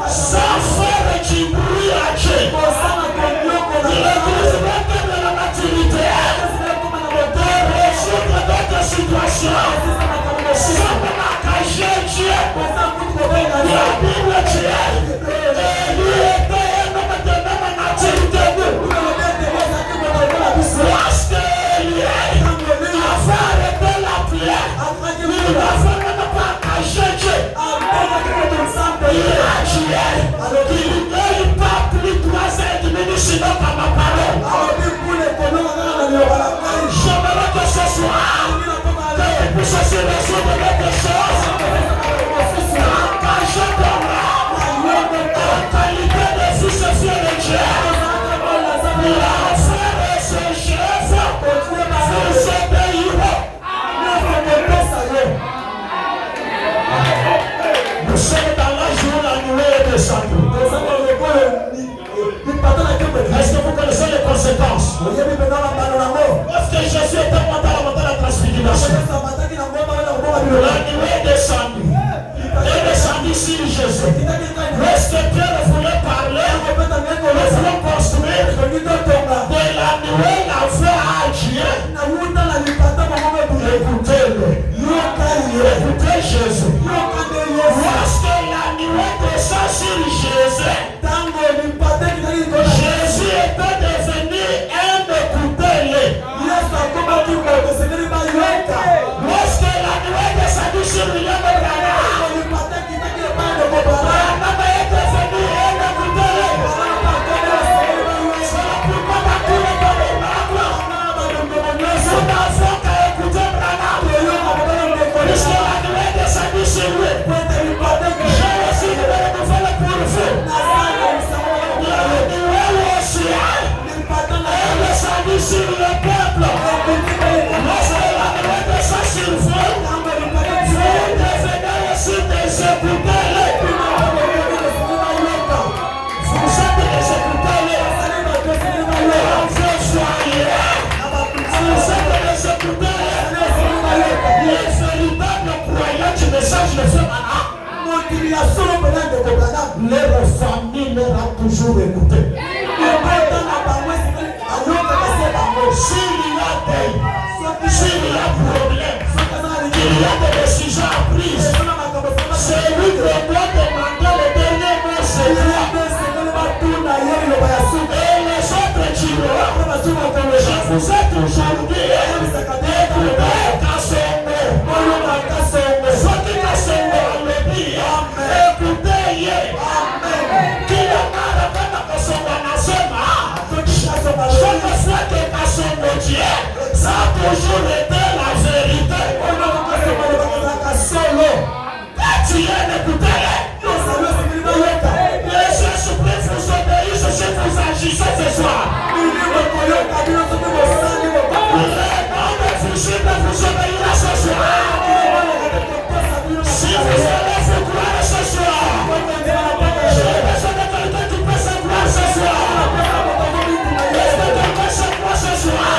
sans faire du bruit à Dieu. L'Église va perdre la maturité de résoudre d'autres situations sans m'accager Dieu. La Bible dit et lui était un homme de même maturité. Lorsque Élie avait arrêté la prière, il n'avait même pas encouragé Dieu. Il a tué. Il n'est pas plus 3 heures de minutes sinon par ma parole. J'aimerais que ce soir, que tu puisses se résoudre quelque chose. Engagez ton âme en qualité de fils et fille de Dieu. L'enfer et ses chefs vous obéiront. Nous sommes dans la jour où la nuée est descendue. Est-ce que vous connaissez les conséquences? Lorsque Jésus était monté à la montagne de la transfiguration, la nuée est descendue. Elle est descendue sur Jésus. Lorsque Pierre voulait parler, nous voulons construire de la nuée la voix à Dieu. Écoutez Jésus. Lorsque la nuée descend sur Jésus, Jésus était devenu un écouteur. Lorsque la nuée descendue sur lui, sur le peuple, lorsque la nuée descend sur vous, vous devenez aussi des écouteurs. Vous êtes des écouteurs. Enfants, soyez. Vous êtes des écouteurs. Les véritables croyants du message de ce matin, leur famille leur a toujours écouté. S'il y a des, s'il y a problème, il y a des décisions à prise, c'est lui qui doit demander le dernier mot, c'est toi. Et les autres diront, je vous ai toujours dit, écoutez Kassongo, le dit, écoutez, qui a marre de Kassongo Nasema, chaque fois que Kassongo Dieu, ça a toujours été la vérité. Tu es écouté. Les esprits vous obéissent si vous agissez ce soir. Vous obéirez ce soir. Si vous allez vous croire ce soir, j'ai besoin de quelqu'un qui peut se croire ce soir. Est-ce que quelqu'un se croit ce soir?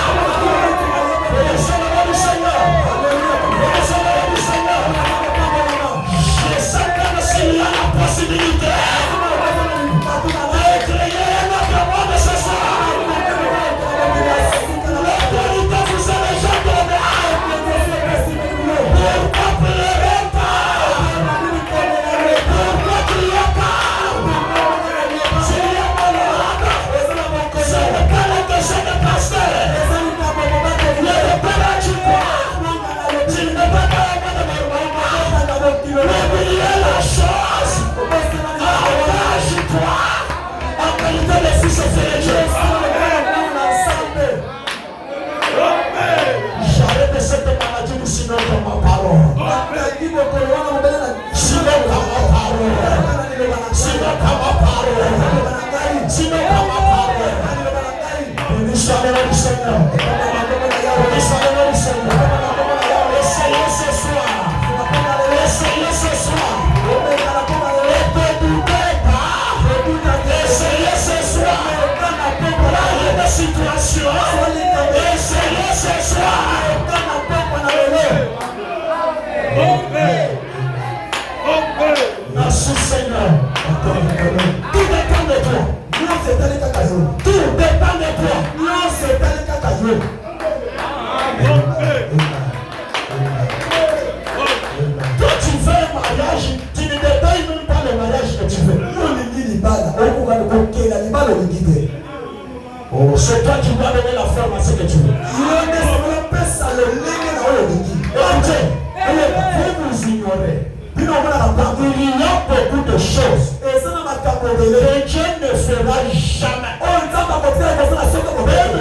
Merci Seigneur. Tout dépend de toi. Tout dépend de toi. Quand tu fais un mariage, tu ne détailles même pas le mariage que tu veux. Oh, c'est toi qui dois donner la forme à ce que tu veux. Vous vous ignorez. Il y a beaucoup de choses que Dieu ne fera jamais. Peu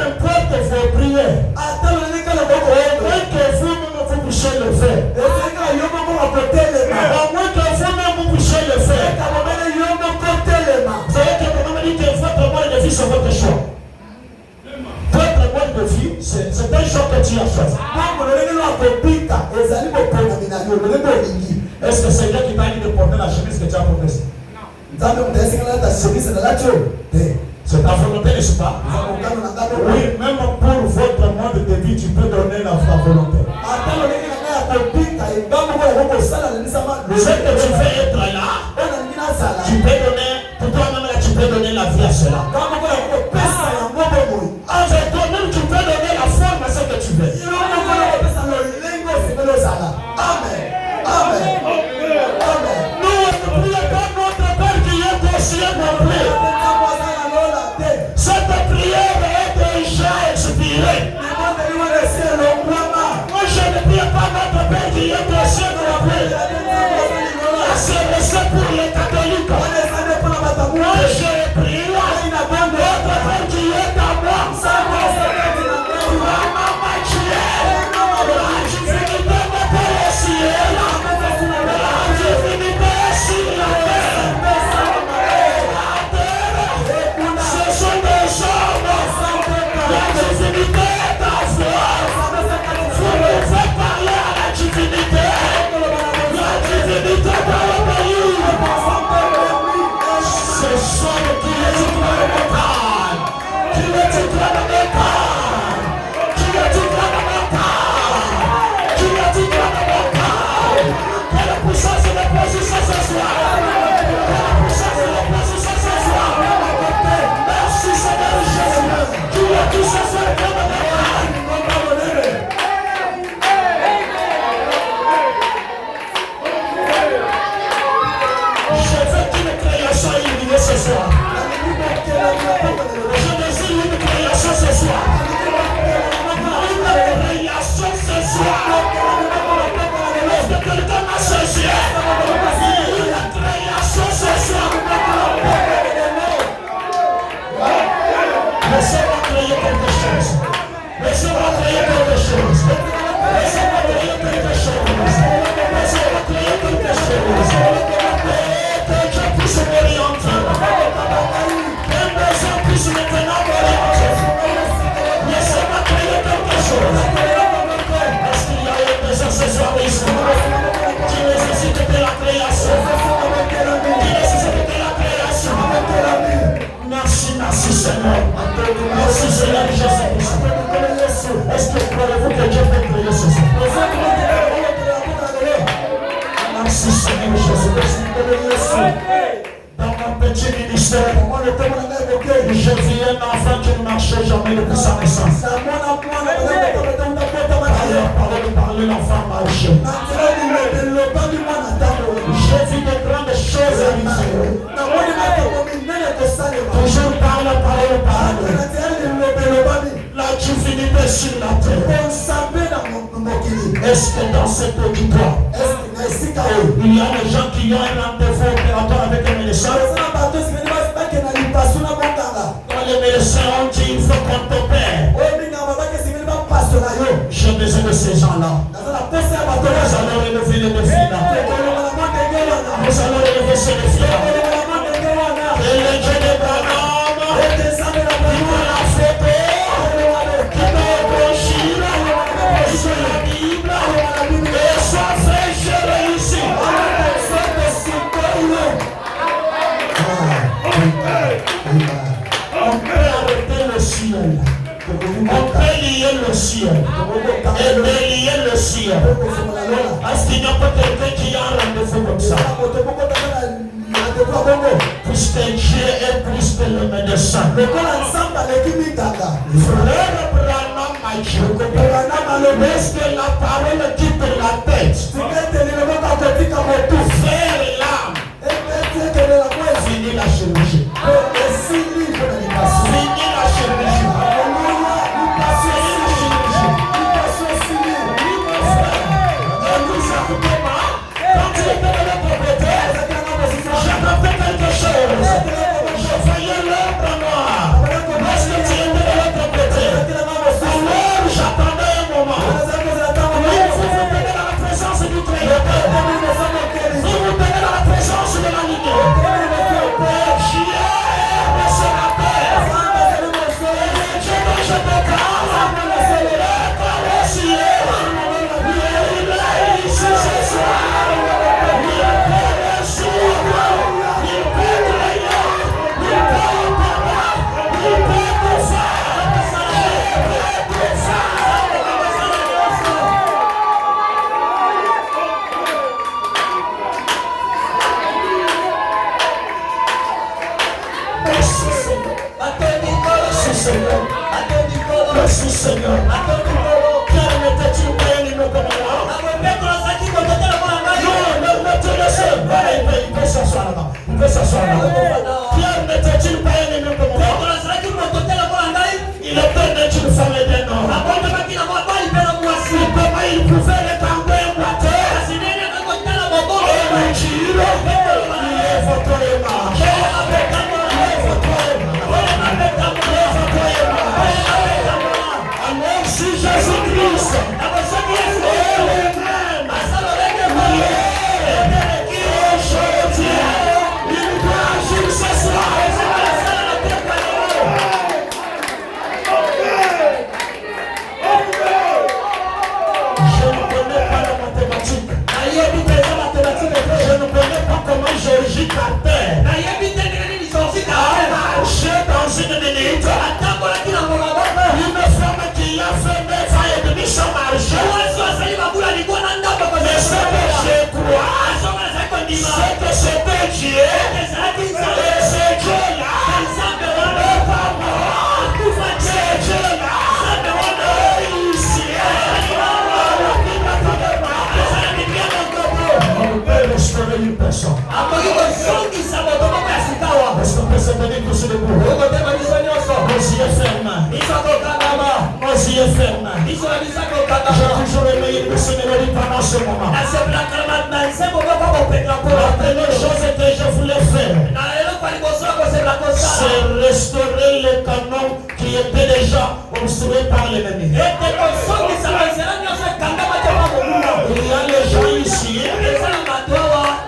importe vos prières, que vous-même vous puissiez le faire. À moins que vous-même vous puissiez le faire. Vous savez que le moment dit que votre mode de vie, c'est votre choix. Votre mode de vie, c'est un choix que tu as choisi. Est-ce que c'est Dieu qui t'a dit de porter la chemise que tu as portée? C'est ta volonté, n'est-ce pas? Oui, même pour votre mode de vie, tu peux donner ta volonté. Ce que tu veux être là, tu peux donner, pour toi-même, tu peux donner la vie à cela. Avec toi-même, tu peux donner la forme à ce que tu veux. Amen. Amen. Nous ne prions pas notre Père qui est au ciel non plus. Cette prière est déjà expirée. Moi je ne prie pas notre Père qui est au ciel non plus. C'est pour les catholiques. Moi je prie notre Père qui est à moi. Merci Seigneur. Merci Seigneur Jésus-Christ. Est-ce que croyez-vous que Dieu peut créer ce soir? Merci Seigneur Jésus-Christ. Dans mon petit ministère, je vis un enfant qui ne marchait jamais depuis sa naissance. Parler, l'enfant marche. J'ai vu de grandes choses arriver. Toujours parle. La divinité sur la terre. Est-ce que dans cet auditoire, il y a des gens qui ont un rendez-vous opératoire avec un médecin? Quand les médecins ont dit il faut qu'on t'opère, j'ai besoin de ces gens-là. Nous allons relever les défis là. Nous allons relever ces défis-là. Et le Dieu de Branham, qui t'a la photo, qui t'a brochure, qui t'a la Bible, et soit fait, j'ai réussi. On peut arrêter le ciel. On peut lier le ciel et délier le ciel. Parce qu'il n'y a pas quelqu'un qui a un rendez-vous comme ça. Puisque Dieu est plus que le médecin. Frère Branham m'a dit, est-ce que la parole quitte la tête vers l'âme? Fini la chirurgie. Fini la chirurgie. Quand tu étais dans le propriétaire, j'attendais quelque chose. Je voyais l'ombre noire. Lorsque tu étais dans le propriétaire, alors j'attendais un moment. Vous vous tenez dans la présence du Créateur. Vous vous tenez dans la présence de la lumière. Dieu est sur la terre. Dieu dont je te parle, est au ciel. Il est ici ce soir. Merci Seigneur. Pierre n'était-il pas un humain comme moi? Non, ne te laissez pas. Il peut s'asseoir là-bas. Il peut s'asseoir là-bas. Pierre n'était-il pas un humain comme moi? Il était né d'une femme et d'un homme. Comment il pouvait l'étendre un matin et lui dire, il est votre image. Alors si Jésus-Christ est lui-même, aujourd'hui, il doit agir ce soir. Je ne connais pas la mathématique. Je ne connais pas comment Géorgie la terre. Marcher dans une minute. Une femme qui a fait 9 ans et demi sans marcher. Mais ce que je crois, c'est que c'était Dieu. Et c'est Dieu-là. Et pas moi. C'est Dieu-là. Ici. On peut restaurer une personne. Est-ce qu'on peut se tenir tous sur le bout? Nos yeux fermes. Nos yeux fermes. J'ai toujours aimé une mélodie pendant ce moment. La première chose que je voulais faire, c'est restaurer le canon qui était déjà obstrué par l'ennemi. Il y a les gens ici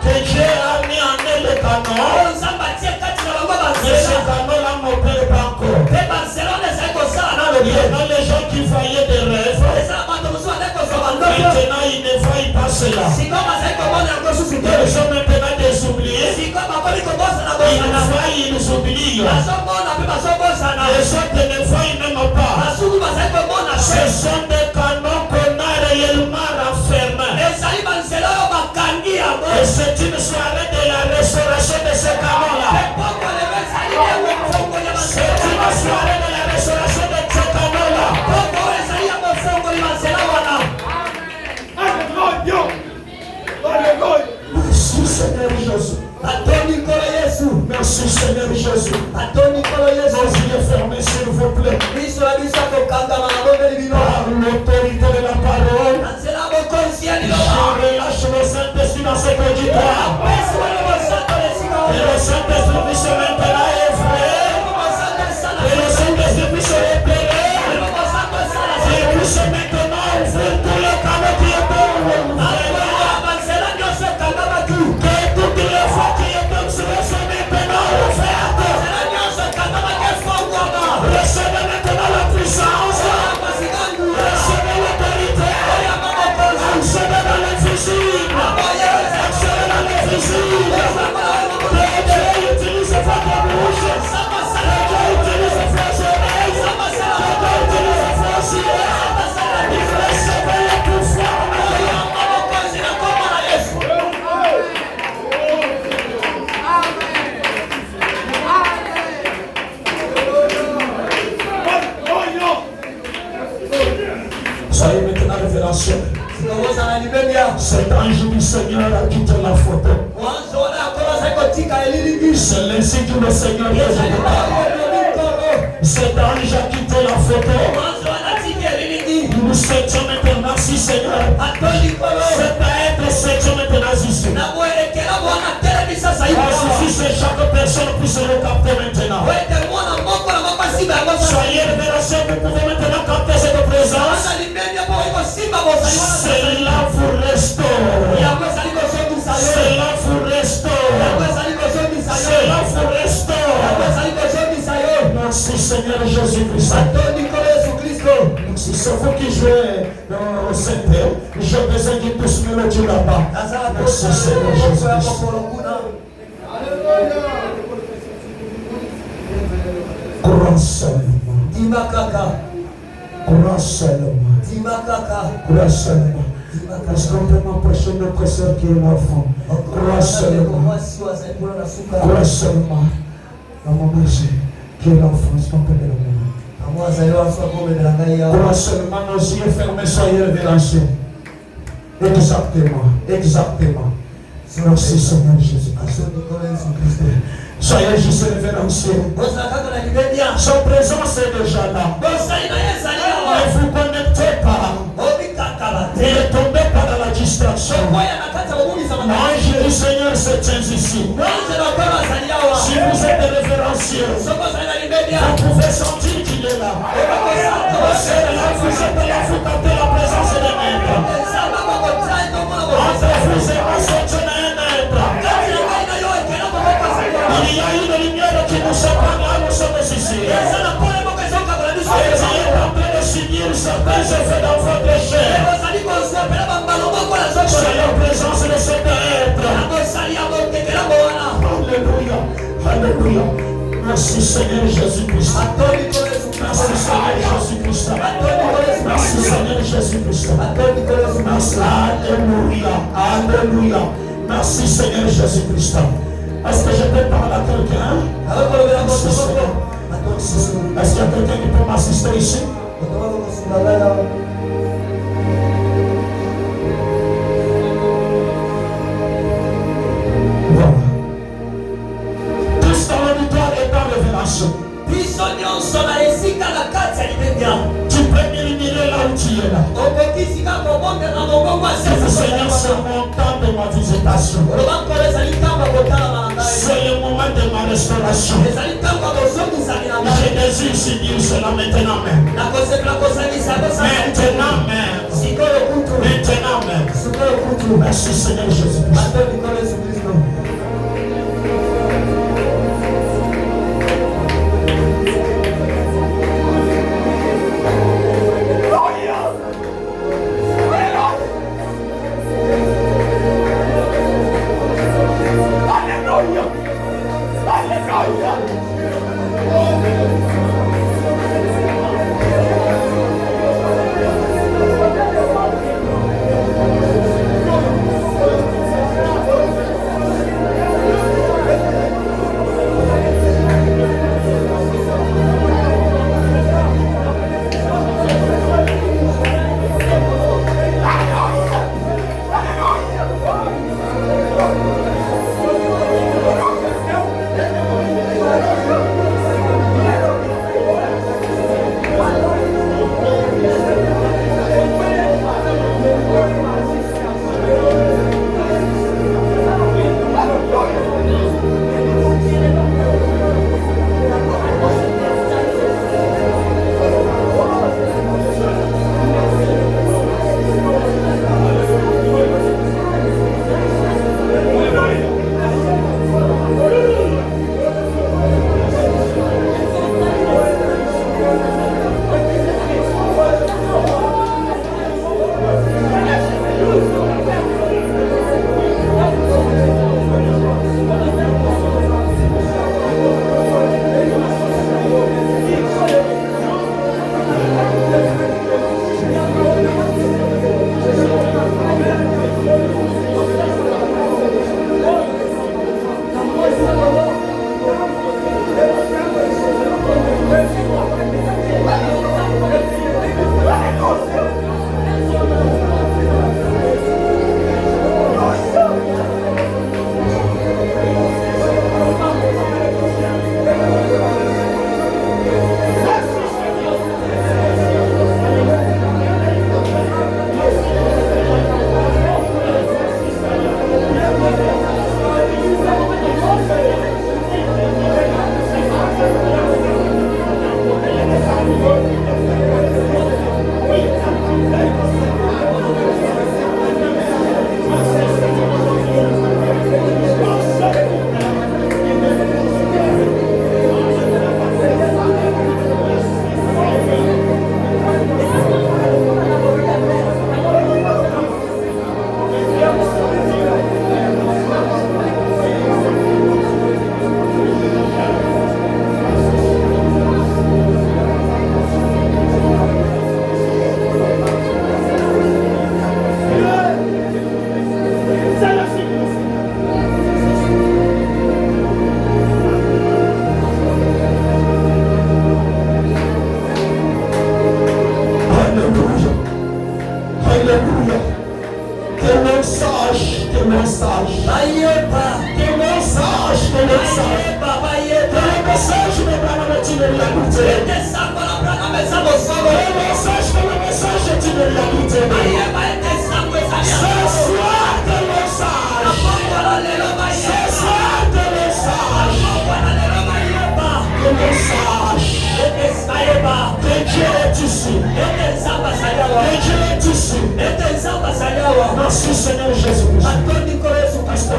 que Dieu a mis en eux le canon. Mais ce canon-là n'opère pas encore. Il y a les gens qui voyaient des rêves. Maintenant, ils ne voient pas cela. Ils sont maintenant des oubliés. Ils voient, ils nous oublient. Les autres ne voient même pas. Ce sont des canons qu'on a réellement renfermés. Et c'est une soirée de la restauration de ces canons-là. C'est une soirée de la restauration de ces canons-là. Merci Seigneur Jésus. Merci Seigneur Jésus. Nos yeux fermés s'il vous plaît. Par l'autorité de la parole, je relâche le Saint-Esprit dans cet auditoire. Et le Saint-Esprit puisse maintenant effrayer. Et le Saint-Esprit puisse éclairer. Et puisse maintenant ouvrir tous les canaux qui étaient ouverts. Que toutes les fois qui étaient observées sont maintenant ouvertes. Recevez maintenant la puissance. ciel. Cet ange du Seigneur a quitté la photo. C'est ainsi que le Seigneur Dieu vous parle. Cet ange a quitté la photo. Nous souhaitons maintenant, merci Seigneur. C'est à être section maintenant ici. Si chaque personne puisse le capter maintenant. Soyez révérentiels, vous pouvez maintenant capter cette présence. Cela vous restaure. Cela vous restaure. Cela vous restaure. Merci Seigneur Jésus-Christ. Si c'est vous qui jouez au secteur, je besoin que tous mélodie là-bas. Merci Seigneur Jésus-Christ. Courant seulement. Courant seulement. Courant seulement. Est-ce qu'on peut m'approcher notre soeur qui est l'enfant? Courant seulement. Courant seulement. La maman qui est l'enfant, est-ce qu'on peut le demander? Courant seulement, nos yeux fermés, soyez révérencieux. Exactement. Exactement. Merci Seigneur Jésus-Christ. Soyez juste révérencieux. Son présence est déjà là. Ne vous connectez pas. Il est tombé par la distraction. L'ange du Seigneur se tient ici. Si vous êtes révérencieux, vous pouvez sentir qu'il est là. Vous êtes là, vous captez la présence de l'être. Entre vous et moi, c'est un être. Il y a une lumière qui nous sépare là, nous sommes ici. Et Dieu est en train de signer certains effets dans votre chair. Soyez en présence de cet être. Alléluia. Alléluia. Merci Seigneur Jésus-Christ. Merci Seigneur Jésus-Christ. Merci Seigneur Jésus-Christ. Alléluia. Alléluia. Merci Seigneur Jésus-Christ. Est-ce que je peux parler à quelqu'un? Est-ce qu'il y a quelqu'un qui peut m'assister ici? Voilà. Tous dans l'auditoire est en révélation. Tu peux m'éliminer là où tu es là. Le Seigneur, c'est mon temps de ma visitation. C'est le moment de ma restauration. Je désire signer cela maintenant même. Maintenant même. Maintenant même. Merci Seigneur Jésus-Christ. message de Branham est une réalité. Le message de le message est une réalité. Ce soir de message. Ce soir de message. Le message. Que Dieu est ici. Que Dieu est ici. Merci Seigneur Jésus-Christ.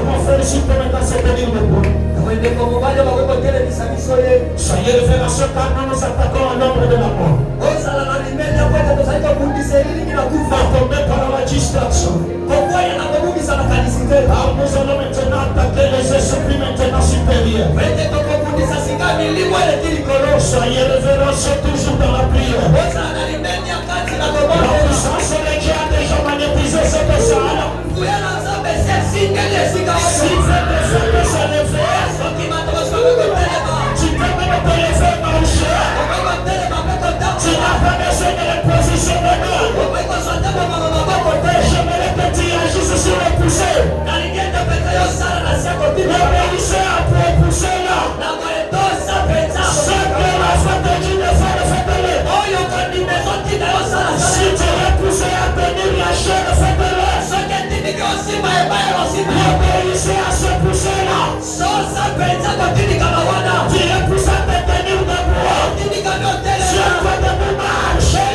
Mon frère, si tu peux maintenant se tenir debout. Soyez révérencieux car nous nous attaquons à l'ombre de la mort. Tombé par la distraction. Alors nous allons maintenant attaquer les esprits maintenant supérieurs. Soyez révérencieux toujours dans la prière. La puissance de Dieu a déjà magnétisé cette salle. Si tu veux te lever, tu peux même te lever marcher. Tu n'as pas besoin de la position de main. J'aimerais que tu agisses sur le poussé. L'obéissez après pousser là. Ce que la fête de Dieu ne fait, faites-le. Si tu es poussé à tenir la chaîne, faites-le. L'obéissez à ce poussé là. Tu es poussé à te tenir debout. Tu es pas debout marche. Tu es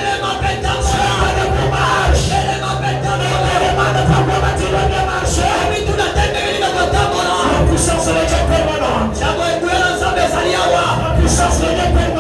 pas debout marche. Ne me demande pas comment tu vas bien marcher. La puissance de Dieu permanente. La puissance de Dieu permanente.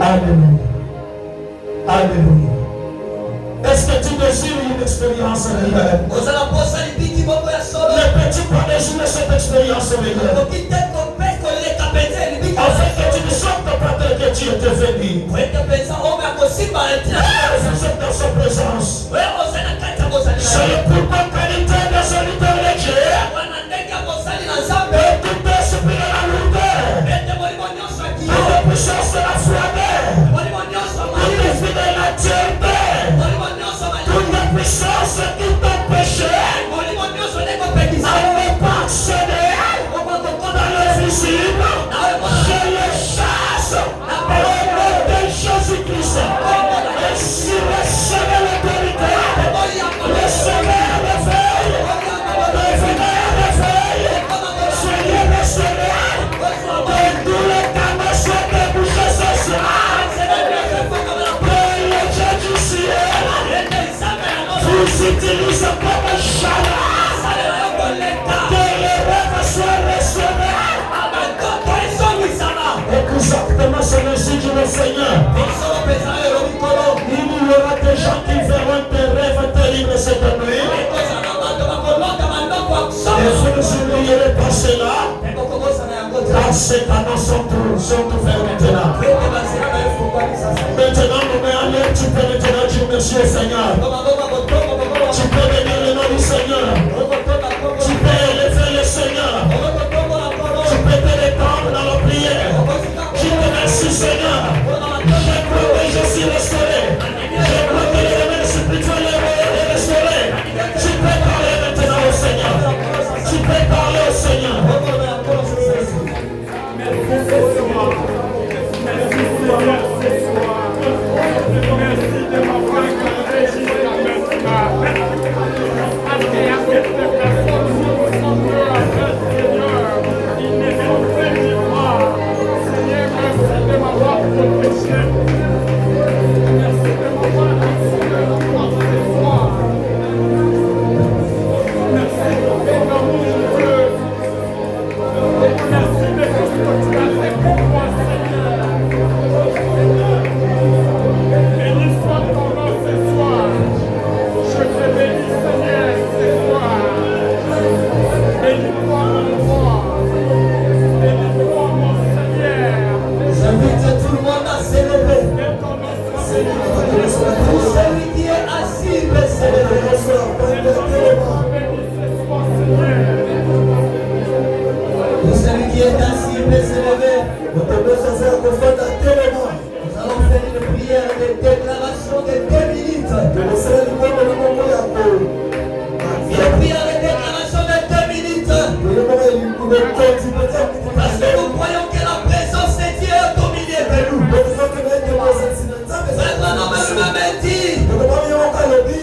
Alléluia. Alléluia. Est-ce que tu désires une expérience réelle? Les petits pas désirer cette expérience réelle. Afin que tu ne sortes pas tel que tu étais venu. Vous êtes dans sa présence. C'est pour ta qualité de serviteur de Dieu. Et tout esprit de la lourdeur. Toute puissance de la froideur. Toute esprit de la tièreté. Toute puissance qui t'empêchait. N'avait pas accédé dans le visible. Je le chasse au nom de Jésus-Christ. Et si recevez l'autorité, recevez la veille, revenez la veille, soyez restaurés, de tous les canaux soient débouchés ce soir. Le Dieu du ciel vous utilise comme un chaland, que les rêves soient restaurés. Exactement, c'est ainsi que le Seigneur. Il y aura des gens qui verront des rêves terribles cette nuit. Et vous ne oublierez pas cela. Car ces canaux sont ouverts maintenant. Maintenant, nous mettons en l'air, tu peux maintenant dire merci au Seigneur.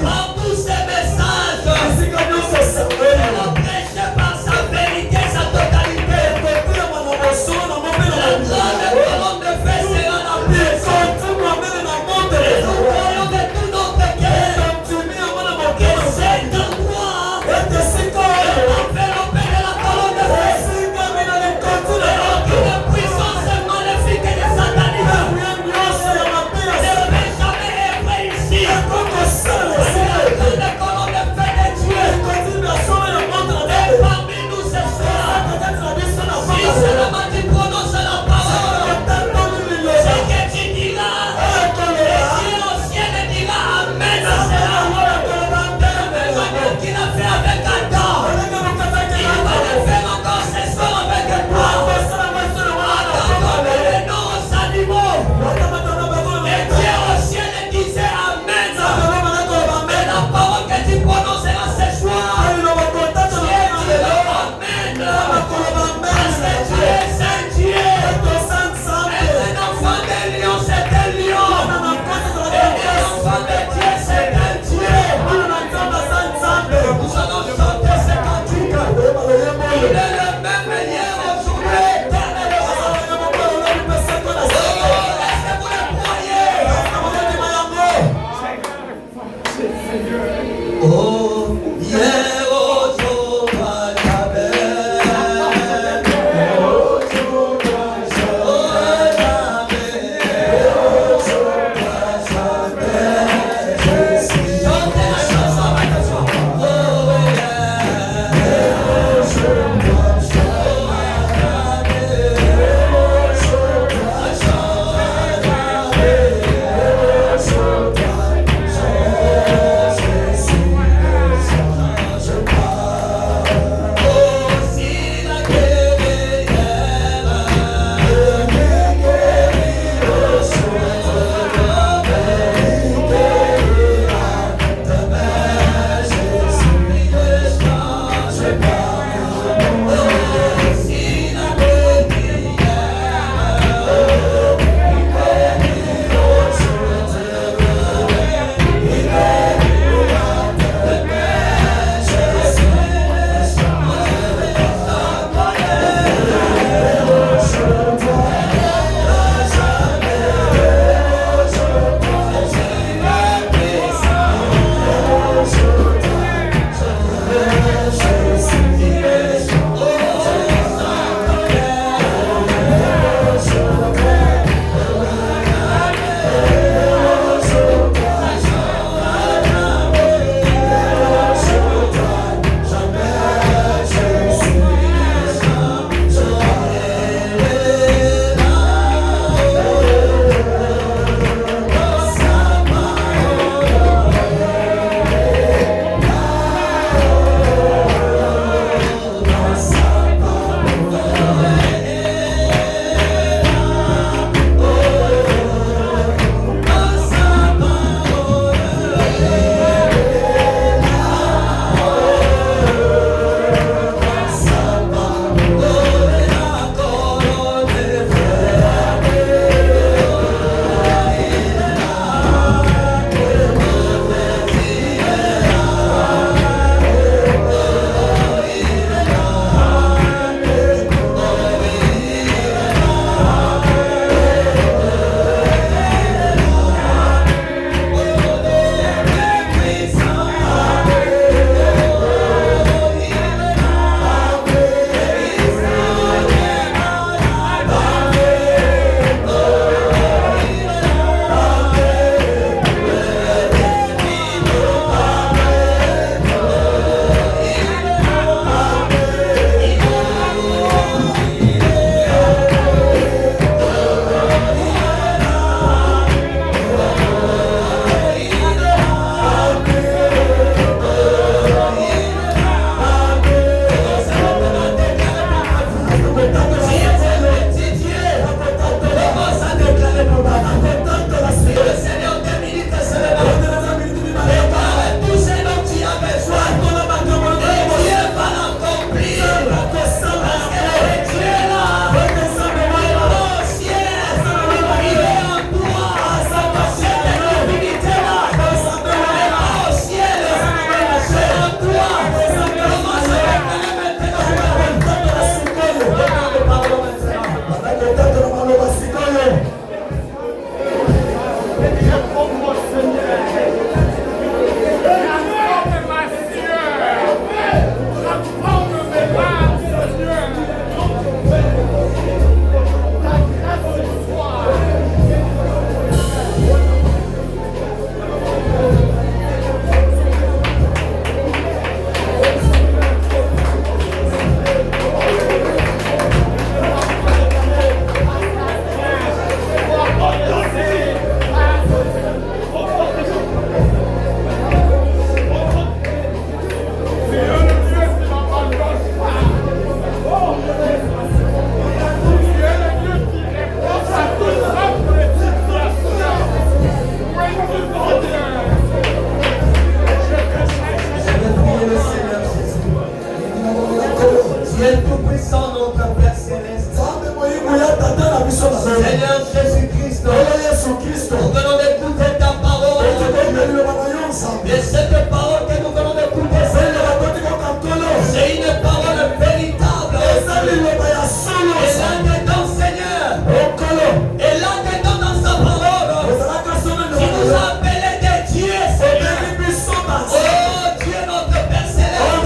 Par tous ces parole que nous venons d'écouter, Seigneur, c'est une parole véritable. Et là-dedans, Seigneur, et là-dedans dans sa parole, tu nous as appelés des dieux, Seigneur. Oh Dieu, notre Père Céleste,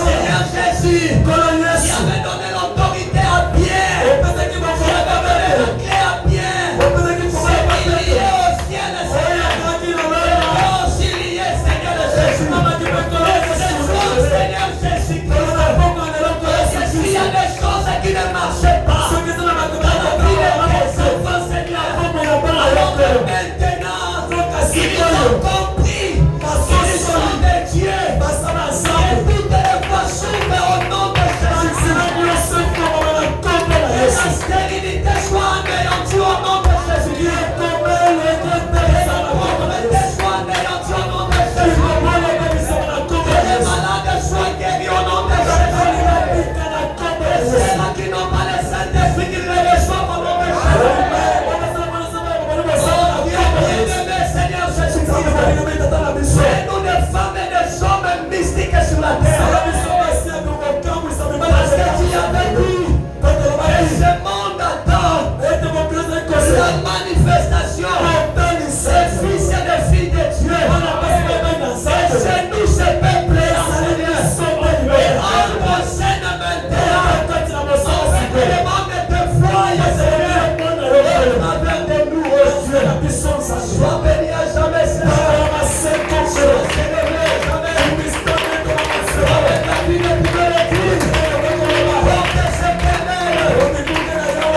Seigneur Jésus, qui avait donné l'autorité à Pierre, qui avait donné la clé à Pierre, c'est lié au ciel, Seigneur. Et aussi lié, Seigneur Jésus. Seigneur Jésus-Christ, s'il y a des choses qui ne marchaient pas dans la vie de tes enfants, Seigneur, alors que maintenant, ils ont compris qu'ils sont des dieux. Et toutes les voix s'ouvrent au nom de Jésus. Et la stérilité soit anéantie au nom de Jésus. Et la pauvreté soit anéantie au nom de Jésus. Et les malades soient guéris au nom de Jésus. Et ceux-là qui n'ont pas le Saint-Esprit, qu'ils le reçoivent au nom de Jésus. Oh Dieu bien-aimé, Seigneur Jésus-Christ, fais-nous des femmes et des hommes mystiques sur la terre. Parce que tu avais dit, et ce monde attend la manifestation des fils et des filles de Dieu. Et c'est nous ce peuple-là, Seigneur. Et entre scène maintenant, afin que le monde te voie, Seigneur, au travers de nous, oh Dieu. Sois béni à jamais, Seigneur. Sois célébré à jamais. Avec la vie de toute l'Église. Portez ce ténèbre.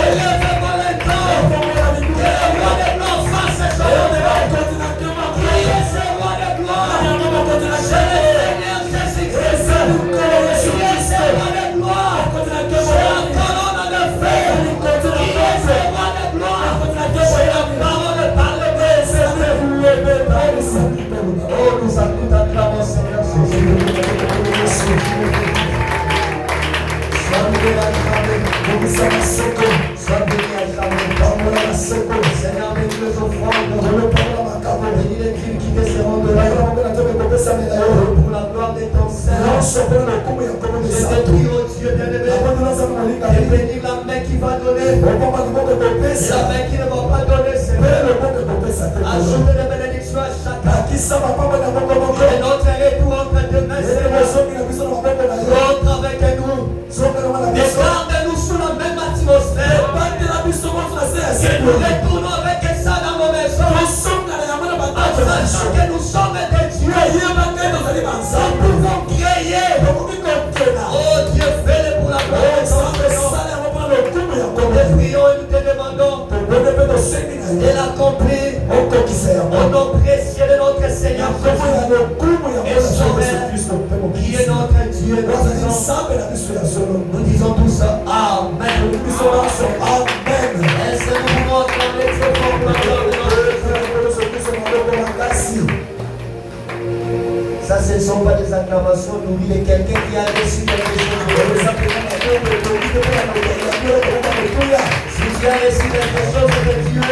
Élevez-vous les temps. Que le roi de gloire fasse ce jour. Priez ce roi de gloire. C'est le Seigneur Jésus-Christ. Priez ce roi de gloire. C'est la colonne de feu. Priez ce roi de gloire. C'est la parole par le oh, nous acclamons Seigneur Jésus. Sois béni à jamais. Sois béni à jamais. Seigneur, bénis les offrandes. Bénis les crimes qui te seront de là. Pour la gloire de ton Seigneur. Je te prie, oh Dieu bien-aimé, de bénir la main qui va donner. Et la main qui ne va pas donner, Seigneur. Ajoute des bénédictions à chacun. Et notre retour entre tes mains, Seigneur. Rentre avec nous. Garde-nous sous la même atmosphère. Que nous retournons avec ça dans nos maisons. Sachant que nous sommes des dieux. Nous pouvons créer. Oh Dieu, fais-le pour la gloire. Nous te prions et nous te demandons de l'accomplir au nom précieux de notre Seigneur Jésus et Sauveur, qui est notre Dieu. Nous disons tout ça. Amen. Est-ce que nous pouvons acclamer très fort pour la gloire de notre Dieu? Ça, ce ne sont pas des acclamations. N'oubliez quelqu'un qui a reçu quelque chose. Si tu as reçu quelque chose de Dieu,